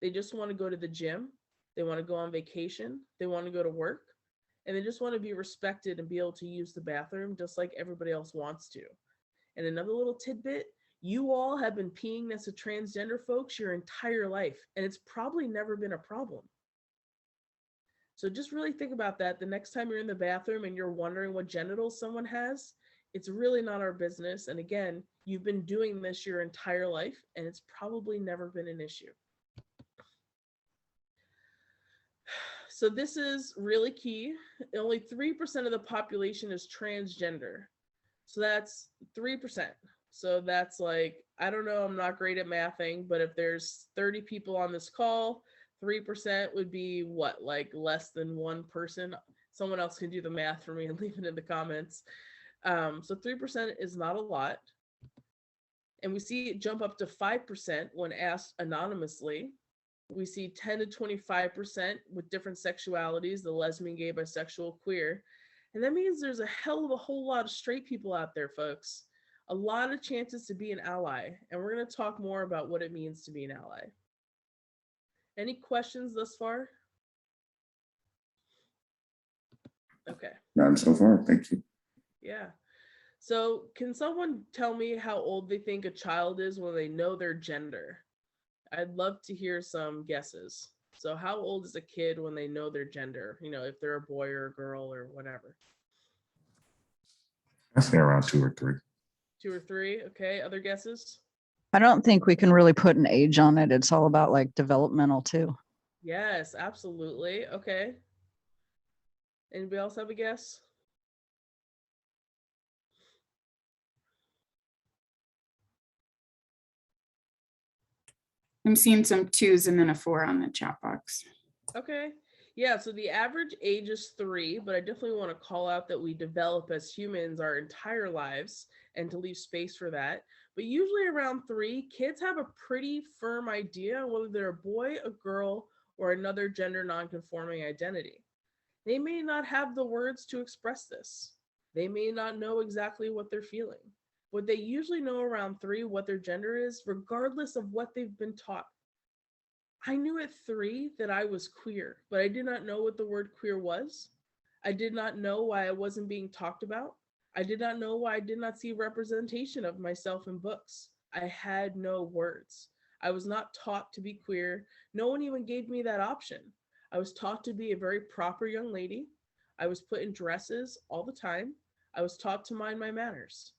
S3: They just want to go to the gym. They want to go on vacation. They want to go to work. And they just want to be respected and be able to use the bathroom just like everybody else wants to. And another little tidbit, you all have been peeing next to transgender folks your entire life, and it's probably never been a problem. So just really think about that. The next time you're in the bathroom and you're wondering what genitals someone has, it's really not our business. And again, you've been doing this your entire life, and it's probably never been an issue. So this is really key. Only 3% of the population is transgender. So that's 3%. So that's like, I don't know, I'm not great at mathing, but if there's 30 people on this call, 3% would be what, like less than 1 person? Someone else can do the math for me and leave it in the comments. So 3% is not a lot. And we see it jump up to 5% when asked anonymously. We see 10 to 25% with different sexualities, the lesbian, gay, bisexual, queer. And that means there's a hell of a whole lot of straight people out there, folks. A lot of chances to be an ally. And we're going to talk more about what it means to be an ally. Any questions thus far? Okay.
S10: None so far, thank you.
S3: Yeah. So can someone tell me how old they think a child is when they know their gender? I'd love to hear some guesses. So how old is a kid when they know their gender? You know, if they're a boy or a girl or whatever.
S10: I say around 2 or 3.
S3: 2 or 3. Okay. Other guesses?
S11: I don't think we can really put an age on it. It's all about like developmental too.
S3: Yes, absolutely. Okay. Anybody else have a guess?
S1: I'm seeing some 2s and then a 4 on the chat box.
S3: Okay. Yeah, so the average age is 3, but I definitely want to call out that we develop as humans our entire lives and to leave space for that. But usually around 3, kids have a pretty firm idea whether they're a boy, a girl, or another gender nonconforming identity. They may not have the words to express this. They may not know exactly what they're feeling. but they usually know around 3 what their gender is, regardless of what they've been taught. I knew at 3 that I was queer, but I did not know what the word queer was. I did not know why I wasn't being talked about. I did not know why I did not see representation of myself in books. I had no words. I was not taught to be queer. No one even gave me that option. I was taught to be a very proper young lady. I was put in dresses all the time. I was taught to mind my manners.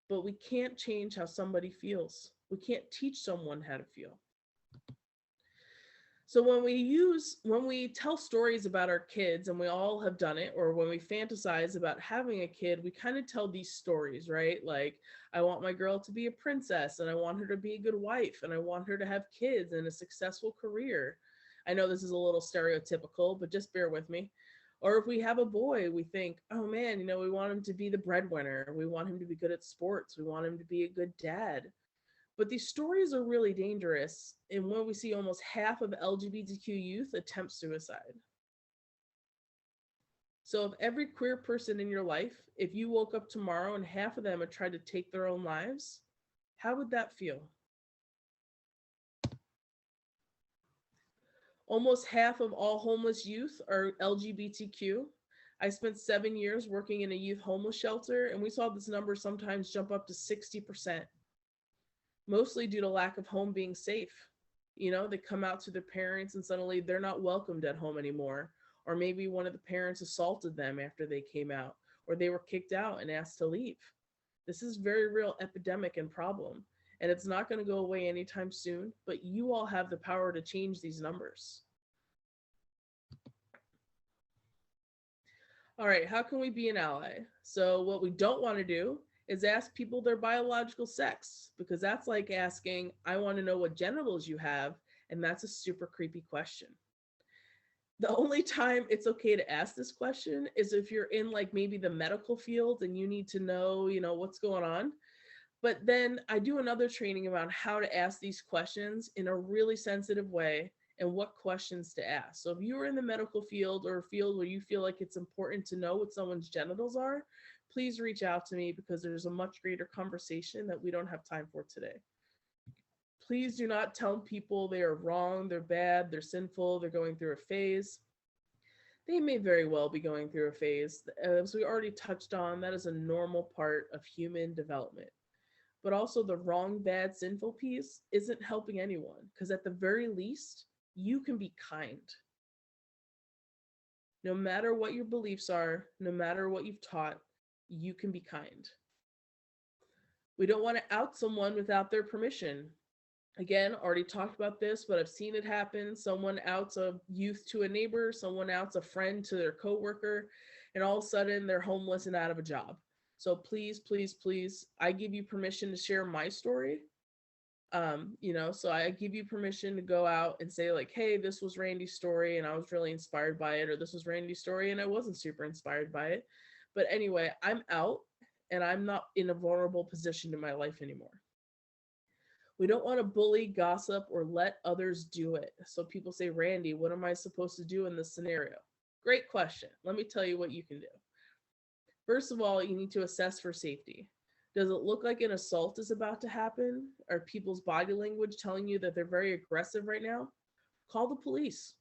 S3: But we can't change how somebody feels. We can't teach someone how to feel. So when we tell stories about our kids, and we all have done it, or when we fantasize about having a kid, we kind of tell these stories, right? Like, I want my girl to be a princess, and I want her to be a good wife, and I want her to have kids and a successful career. I know this is a little stereotypical, but just bear with me. Or if we have a boy, we think, oh man, we want him to be the breadwinner. We want him to be good at sports. We want him to be a good dad. But these stories are really dangerous, and when we see almost half of LGBTQ youth attempt suicide. So if every queer person in your life, if you woke up tomorrow and half of them had tried to take their own lives, how would that feel? Almost half of all homeless youth are LGBTQ. I spent 7 years working in a youth homeless shelter, and we saw this number sometimes jump up to 60%. Mostly due to lack of home being safe. They come out to their parents and suddenly they're not welcomed at home anymore. Or maybe one of the parents assaulted them after they came out, or they were kicked out and asked to leave. This is a very real epidemic and problem, and it's not going to go away anytime soon, but you all have the power to change these numbers. All right, how can we be an ally? So what we don't want to do is ask people their biological sex, because that's like asking, I want to know what genitals you have, and that's a super creepy question. The only time it's okay to ask this question is if you're in like maybe the medical field and you need to know, what's going on. But then I do another training about how to ask these questions in a really sensitive way and what questions to ask. So if you are in the medical field or a field where you feel like it's important to know what someone's genitals are, please reach out to me, because there's a much greater conversation that we don't have time for today. Please do not tell people they are wrong, they're bad, they're sinful, they're going through a phase. They may very well be going through a phase. As we already touched on, that is a normal part of human development. But also the wrong, bad, sinful piece isn't helping anyone, because at the very least, you can be kind. No matter what your beliefs are, no matter what you've taught, you can be kind. We don't want to out someone without their permission. Again, already talked about this, but I've seen it happen. Someone outs a youth to a neighbor, someone outs a friend to their coworker, and all of a sudden they're homeless and out of a job. So please, please, please, I give you permission to share my story. So I give you permission to go out and say like, hey, this was Randy's story and I was really inspired by it, or this was Randy's story and I wasn't super inspired by it. But anyway, I'm out and I'm not in a vulnerable position in my life anymore. We don't want to bully, gossip, or let others do it. So people say, Randy, what am I supposed to do in this scenario? Great question. Let me tell you what you can do. First of all, you need to assess for safety. Does it look like an assault is about to happen? Are people's body language telling you that they're very aggressive right now? Call the police.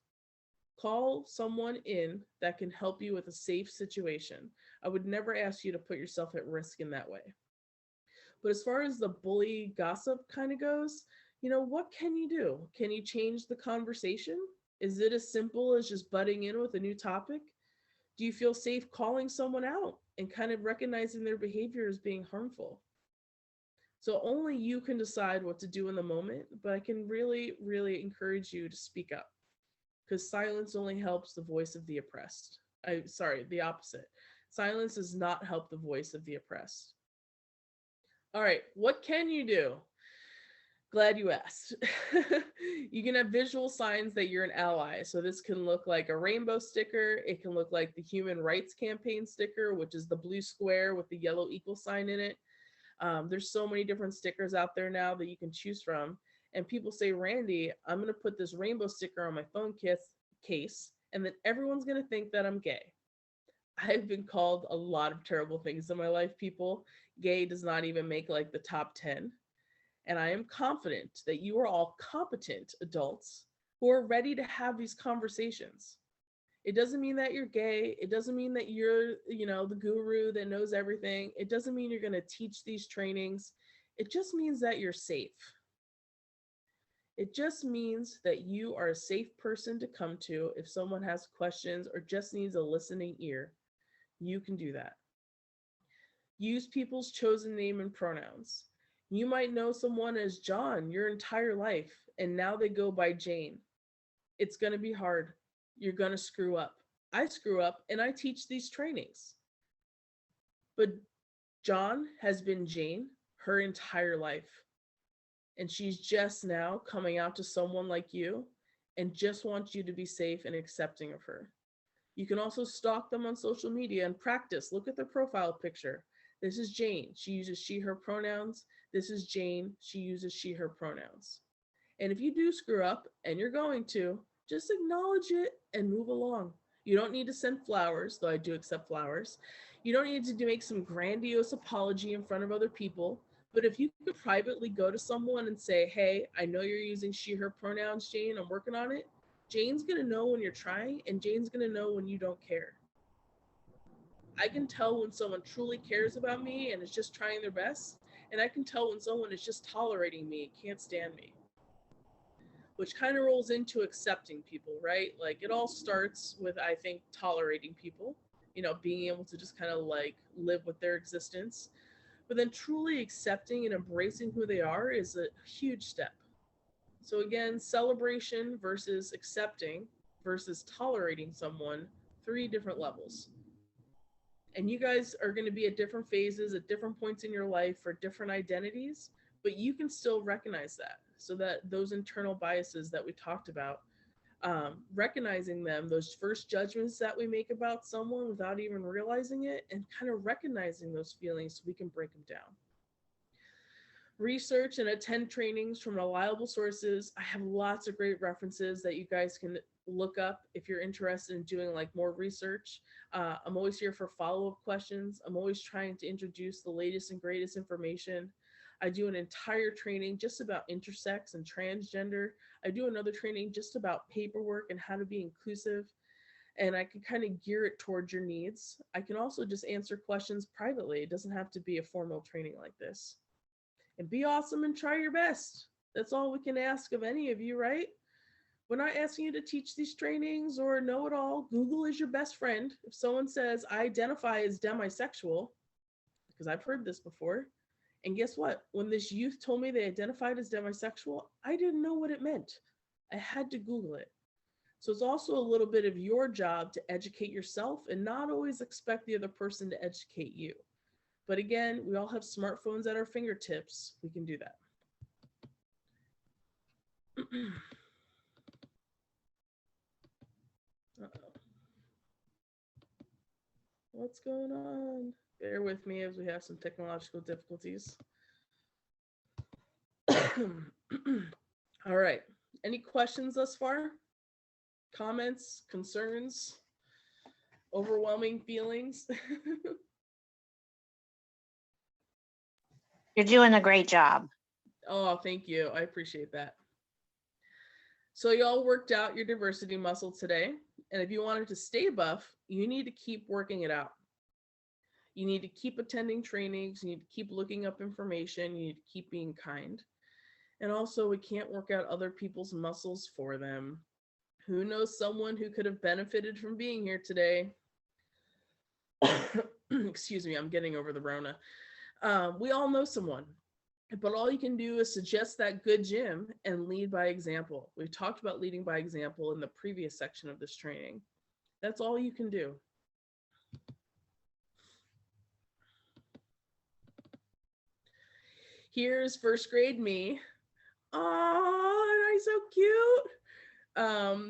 S3: Call someone in that can help you with a safe situation. I would never ask you to put yourself at risk in that way. But as far as the bully gossip kind of goes, what can you do? Can you change the conversation? Is it as simple as just butting in with a new topic? Do you feel safe calling someone out and kind of recognizing their behavior as being harmful? So only you can decide what to do in the moment, but I can really, really encourage you to speak up, because silence only helps the voice of the oppressed. The opposite. Silence does not help the voice of the oppressed. All right, what can you do? Glad you asked. You can have visual signs that you're an ally. So this can look like a rainbow sticker. It can look like the Human Rights Campaign sticker, which is the blue square with the yellow equal sign in it. There's so many different stickers out there now that you can choose from. And people say, Randy, I'm going to put this rainbow sticker on my phone case, and then everyone's going to think that I'm gay. I've been called a lot of terrible things in my life, people. Gay does not even make like the top 10. And I am confident that you are all competent adults who are ready to have these conversations. It doesn't mean that you're gay. It doesn't mean that you're, the guru that knows everything. It doesn't mean you're going to teach these trainings. It just means that you're safe. It just means that you are a safe person to come to if someone has questions or just needs a listening ear. You can do that. Use people's chosen name and pronouns. You might know someone as John your entire life, and now they go by Jane. It's going to be hard. You're going to screw up. I screw up, and I teach these trainings. But John has been Jane her entire life. And she's just now coming out to someone like you and just wants you to be safe and accepting of her. You can also stalk them on social media and practice. Look at their profile picture. This is Jane. She uses she, her pronouns. This is Jane. She uses she, her pronouns. And if you do screw up, and you're going to, just acknowledge it and move along. You don't need to send flowers, though I do accept flowers. You don't need to make some grandiose apology in front of other people. But if you could privately go to someone and say, hey, I know you're using she, her pronouns, Jane, I'm working on it. Jane's going to know when you're trying, and Jane's going to know when you don't care. I can tell when someone truly cares about me and is just trying their best. And I can tell when someone is just tolerating me, can't stand me. Which kind of rolls into accepting people, right? Like it all starts with, I think, tolerating people, being able to just kind of like live with their existence. But then truly accepting and embracing who they are is a huge step. So again, celebration versus accepting versus tolerating someone, 3 different levels. And you guys are going to be at different phases, at different points in your life for different identities, but you can still recognize that. So that those internal biases that we talked about, recognizing them, those first judgments that we make about someone without even realizing it, and kind of recognizing those feelings so we can break them down. Research and attend trainings from reliable sources. I have lots of great references that you guys can look up if you're interested in doing like more research. I'm always here for follow-up questions. I'm always trying to introduce the latest and greatest information. I do an entire training just about intersex and transgender. I do another training just about paperwork and how to be inclusive. And I can kind of gear it towards your needs. I can also just answer questions privately. It doesn't have to be a formal training like this. And be awesome and try your best. That's all we can ask of any of you, right? We're not asking you to teach these trainings or know it all. Google is your best friend. If someone says, I identify as demisexual, because I've heard this before, and guess what? When this youth told me they identified as demisexual, I didn't know what it meant. I had to Google it. So it's also a little bit of your job to educate yourself and not always expect the other person to educate you. But again, we all have smartphones at our fingertips. We can do that. Uh-oh. What's going on? Bear with me as we have some technological difficulties. All right. Any questions thus far? Comments, concerns, overwhelming feelings?
S7: You're doing a great job.
S3: Oh, thank you. I appreciate that. So y'all worked out your diversity muscle today. And if you wanted to stay buff, you need to keep working it out. You need to keep attending trainings. You need to keep looking up information. You need to keep being kind. And also, we can't work out other people's muscles for them. Who knows someone who could have benefited from being here today? Excuse me, I'm getting over the Rona. We all know someone, but all you can do is suggest that good gym and lead by example. We talked about leading by example in the previous section of this training. That's all you can do. Here's first grade me. Oh, aren't I so cute?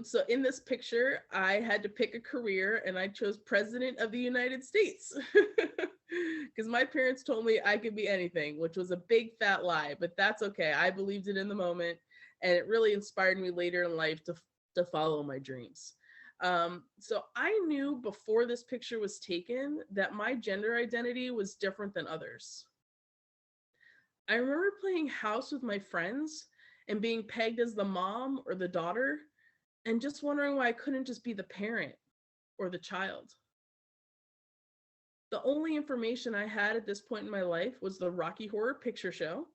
S3: So in this picture, I had to pick a career and I chose President of the United States because my parents told me I could be anything, which was a big fat lie, but that's okay. I believed it in the moment and it really inspired me later in life to follow my dreams. So I knew before this picture was taken that my gender identity was different than others. I remember playing house with my friends and being pegged as the mom or the daughter, and just wondering why I couldn't just be the parent or the child. The only information I had at this point in my life was the Rocky Horror Picture Show.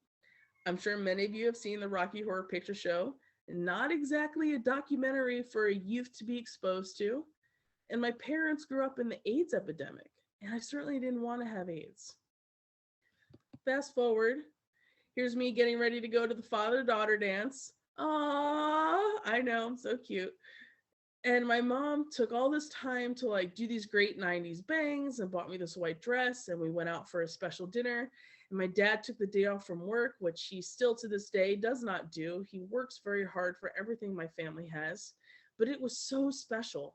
S3: I'm sure many of you have seen the Rocky Horror Picture Show. Not exactly a documentary for a youth to be exposed to. And my parents grew up in the AIDS epidemic, and I certainly didn't want to have AIDS. Fast forward, here's me getting ready to go to the father-daughter dance. Aww, I know, so cute. And my mom took all this time to like do these great 90s bangs and bought me this white dress, and we went out for a special dinner. And my dad took the day off from work, which he still to this day does not do. He works very hard for everything my family has, but it was so special.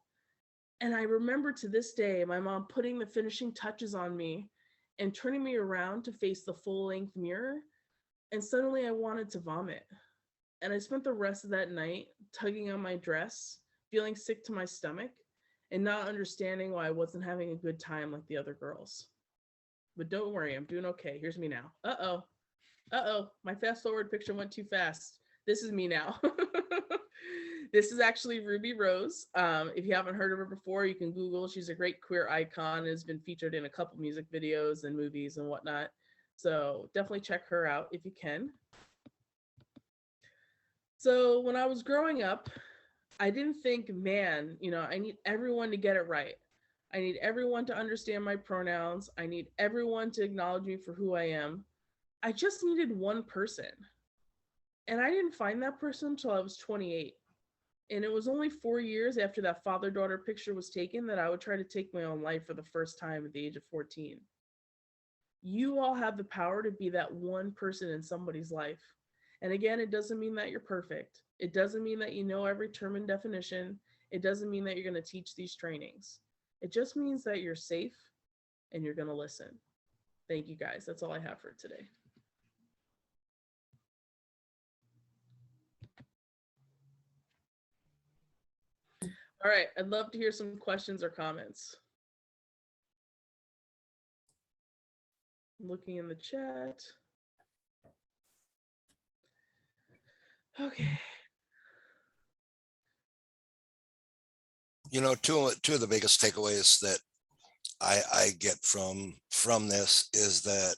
S3: And I remember to this day, my mom putting the finishing touches on me and turning me around to face the full-length mirror. And suddenly I wanted to vomit. And I spent the rest of that night tugging on my dress, feeling sick to my stomach, and not understanding why I wasn't having a good time like the other girls. But don't worry, I'm doing okay. Here's me now. Uh-oh, my fast forward picture went too fast. This is me now. This is actually Ruby Rose. If you haven't heard of her before, you can Google. She's a great queer icon, has been featured in a couple music videos and movies and whatnot. So definitely check her out if you can. So when I was growing up, I didn't think, man, I need everyone to get it right. I need everyone to understand my pronouns. I need everyone to acknowledge me for who I am. I just needed one person. And I didn't find that person until I was 28. And it was only 4 years after that father-daughter picture was taken that I would try to take my own life for the first time at the age of 14. You all have the power to be that one person in somebody's life. And again, it doesn't mean that you're perfect. It doesn't mean that you know every term and definition. It doesn't mean that you're going to teach these trainings. It just means that you're safe and you're going to listen. Thank you guys. That's all I have for today. All right, I'd love to hear some questions or comments. I'm looking in the chat. Okay.
S6: Two of the biggest takeaways that I get from this is that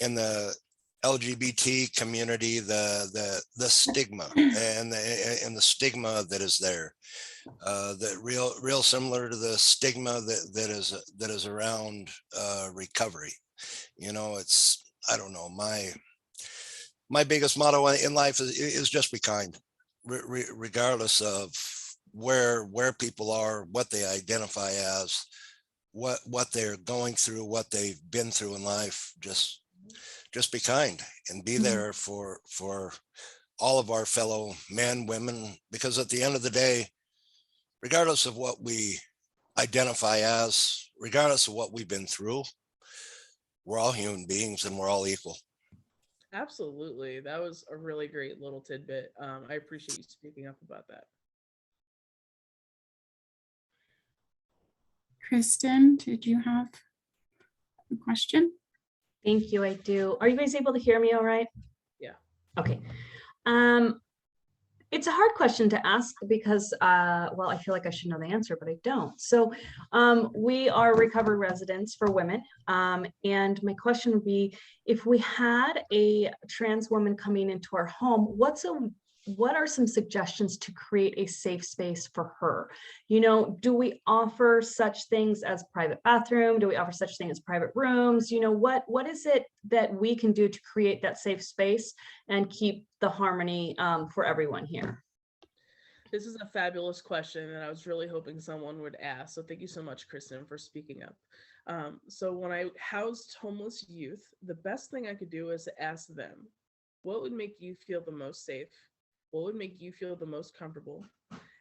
S6: in the LGBT community, the stigma and the stigma that is there, that real similar to the stigma that is around recovery. It's, I don't know, my biggest motto in life is just be kind, regardless of where people are, what they identify as, what they're going through, what they've been through in life. Just be kind and be there for all of our fellow men, women, because at the end of the day, regardless of what we identify as, regardless of what we've been through, we're all human beings and we're all equal.
S3: Absolutely. That was a really great little tidbit. I appreciate you speaking up about that.
S1: Kristen, did you have a question?
S12: Thank you, I do. Are you guys able to hear me all right?
S3: Yeah.
S12: Okay. It's a hard question to ask because, well, I feel like I should know the answer, but I don't. So we are recovery residents for women. And my question would be, if we had a trans woman coming into our home, what are some suggestions to create a safe space for her? Do we offer such things as private bathroom? Do we offer such things as private rooms? What is it that we can do to create that safe space and keep the harmony for everyone here?
S3: This is a fabulous question, and I was really hoping someone would ask. So thank you so much, Kristen, for speaking up. So when I housed homeless youth, the best thing I could do is ask them, what would make you feel the most safe? What would make you feel the most comfortable?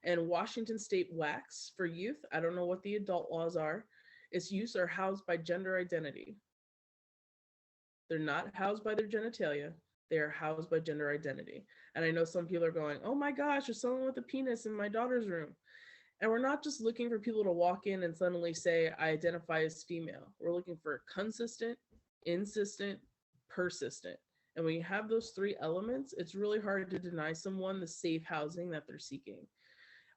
S3: And Washington State WACs for youth, I don't know what the adult laws are, its youth are housed by gender identity. They're not housed by their genitalia. They are housed by gender identity. And I know some people are going, oh my gosh, there's someone with a penis in my daughter's room. And we're not just looking for people to walk in and suddenly say, I identify as female. We're looking for consistent, insistent, persistent. And when you have those three elements, it's really hard to deny someone the safe housing that they're seeking.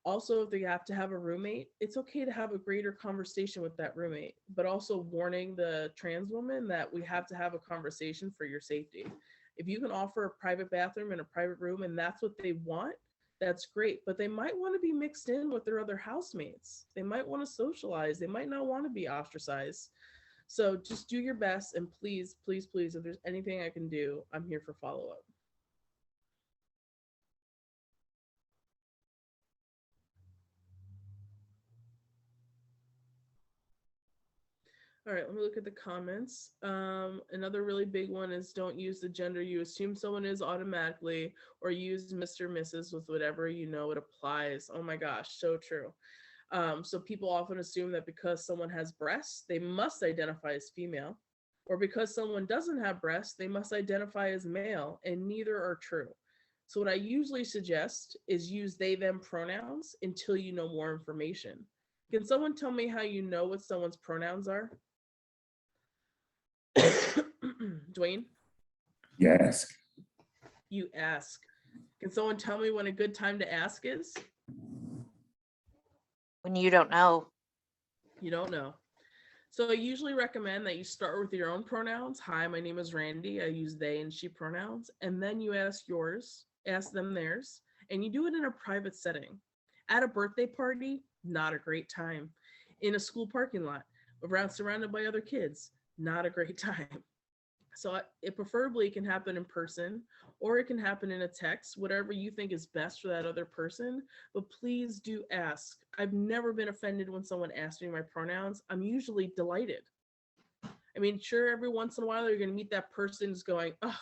S3: Also, if they have to have a roommate, it's okay to have a greater conversation with that roommate, but also warning the trans woman that we have to have a conversation for your safety. If you can offer a private bathroom and a private room and that's what they want, that's great. But they might want to be mixed in with their other housemates. They might want to socialize. They might not want to be ostracized. So just do your best, and please, please, please, if there's anything I can do, I'm here for follow-up. All right, let me look at the comments. Another really big one is don't use the gender you assume someone is automatically, or use Mr. Mrs. with whatever you know it applies. Oh my gosh, so true. So people often assume that because someone has breasts, they must identify as female, or because someone doesn't have breasts, they must identify as male, and neither are true. So what I usually suggest is use they, them pronouns until you know more information. Can someone tell me how you know what someone's pronouns are? Dwayne?
S10: You ask.
S3: You ask. Can someone tell me when a good time to ask is?
S7: When you don't know.
S3: You don't know. So I usually recommend that you start with your own pronouns. Hi, my name is Randy. I use they and she pronouns. And then you ask yours, ask them theirs, and you do it in a private setting. At a birthday party, not a great time. In a school parking lot, around surrounded by other kids, not a great time. So it preferably can happen in person, or it can happen in a text, whatever you think is best for that other person. But please do ask. I've never been offended when someone asks me my pronouns. I'm usually delighted. I mean, sure, every once in a while you're going to meet that person who's going, oh,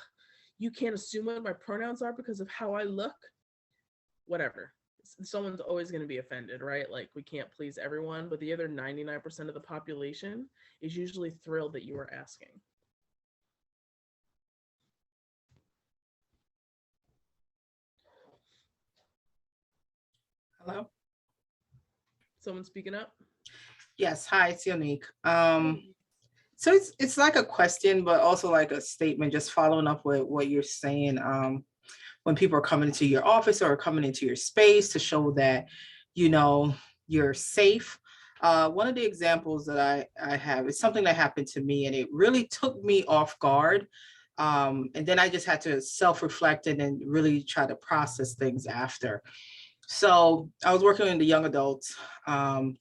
S3: you can't assume what my pronouns are because of how I look. Whatever. Someone's always going to be offended, right? Like, we can't please everyone, but the other 99% of the population is usually thrilled that you are asking.
S13: Hello?
S3: Someone speaking up?
S13: Yes, hi, it's Unique. So it's like a question, but also like a statement, just following up with what you're saying. When people are coming into your office or coming into your space to show that, you know, you're safe. One of the examples that I have is something that happened to me, and it really took me off guard. And then I just had to self-reflect and then really try to process things after. So I was working in the young adults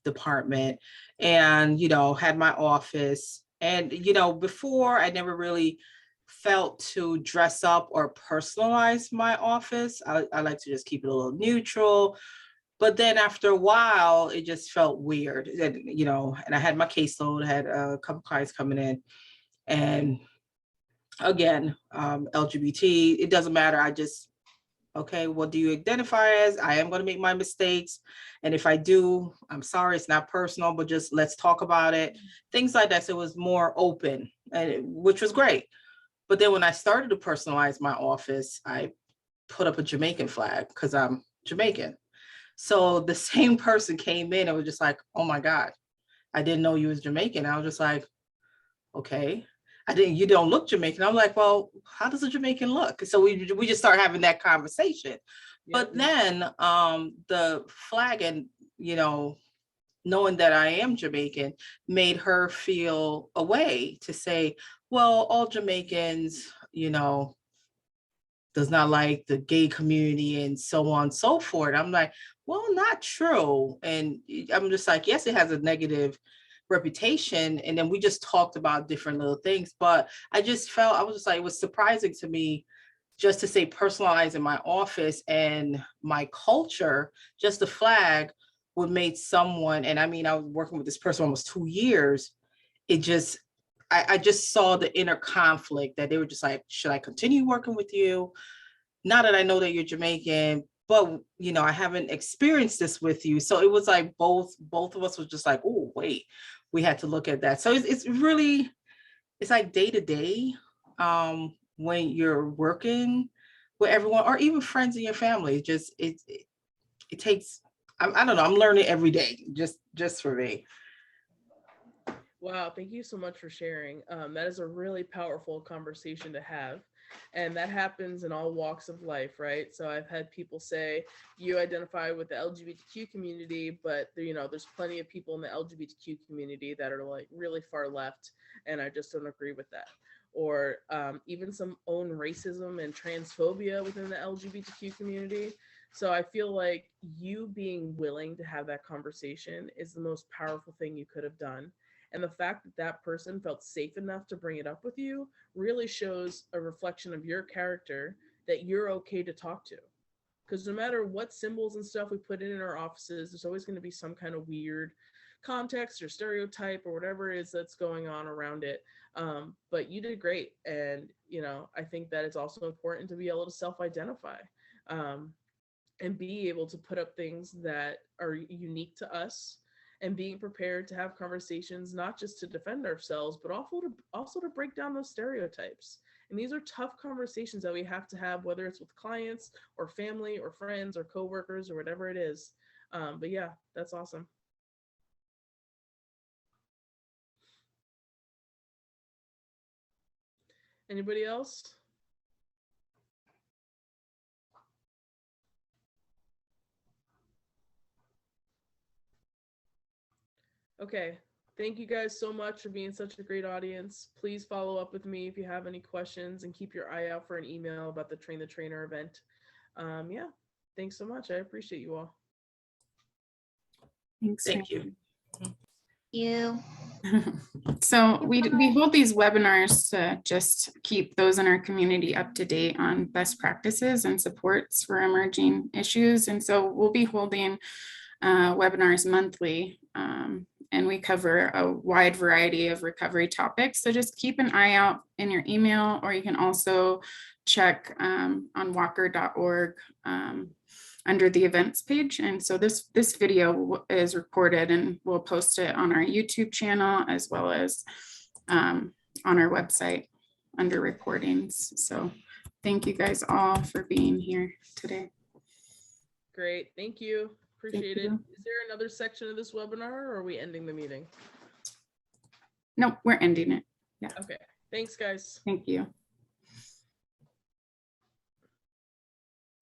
S13: department, and, you know, had my office. And, you know, before I never really felt to dress up or personalize my office. I like to just keep it a little neutral. But then after a while, it just felt weird. And, you know, and I had my caseload, I had a couple clients coming in. And again, LGBT, it doesn't matter. I just, okay, what do you identify as? I am going to make my mistakes. And if I do, I'm sorry, it's not personal, but just let's talk about it. Things like that. So it was more open, which was great. But then when I started to personalize my office, I put up a Jamaican flag because I'm Jamaican. So the same person came in and was just like, oh my God, I didn't know you was Jamaican. I was just like, okay. You don't look Jamaican. I'm like, well, how does a Jamaican look? So we just start having that conversation. Yeah. But then the flag and, you know, knowing that I am Jamaican made her feel a way to say, well, all Jamaicans, you know, does not like the gay community and so on and so forth. I'm like, well, not true. And I'm just like, yes, it has a negative reputation. And then we just talked about different little things, but I just felt, I was just like, it was surprising to me just to say personalize in my office and my culture, just the flag would make someone, and I mean, I was working with this person almost 2 years. It just, I just saw the inner conflict that they were just like, should I continue working with you? Now that I know that you're Jamaican, but, you know, I haven't experienced this with you. So it was like both of us was just like, oh, wait, we had to look at that. So it's really, it's like day to day. when you're working with everyone or even friends in your family. Just it takes, I don't know, I'm learning every day, just for me.
S3: Wow, thank you so much for sharing. That is a really powerful conversation to have. And that happens in all walks of life, right? So I've had people say, you identify with the LGBTQ community, but there's plenty of people in the LGBTQ community that are like really far left, and I just don't agree with that. Or even some own racism and transphobia within the LGBTQ community. So I feel like you being willing to have that conversation is the most powerful thing you could have done. And the fact that that person felt safe enough to bring it up with you really shows a reflection of your character, that you're okay to talk to. Because no matter what symbols and stuff we put in our offices, there's always going to be some kind of weird context or stereotype or whatever it is that's going on around it. But you did great. And, I think that it's also important to be able to self-identify and be able to put up things that are unique to us, and being prepared to have conversations, not just to defend ourselves, but also to break down those stereotypes. And these are tough conversations that we have to have, whether it's with clients or family or friends or coworkers or whatever it is. But yeah, that's awesome. Anybody else? Okay, thank you guys so much for being such a great audience. Please follow up with me if you have any questions, and keep your eye out for an email about the Train the Trainer event. Yeah, thanks so much. I appreciate you all.
S1: Thanks.
S13: Thank you.
S9: You.
S1: So we hold these webinars to just keep those in our community up to date on best practices and supports for emerging issues. And so we'll be holding webinars monthly, and we cover a wide variety of recovery topics. So just keep an eye out in your email, or you can also check on walker.org under the events page. And so this video is recorded, and we'll post it on our YouTube channel as well as on our website under recordings. So thank you guys all for being here today.
S3: Great, thank you. Appreciate it. Is there another section of this webinar, or are we ending the meeting?
S1: No, we're ending it. Yeah.
S3: Okay, thanks guys.
S1: Thank you.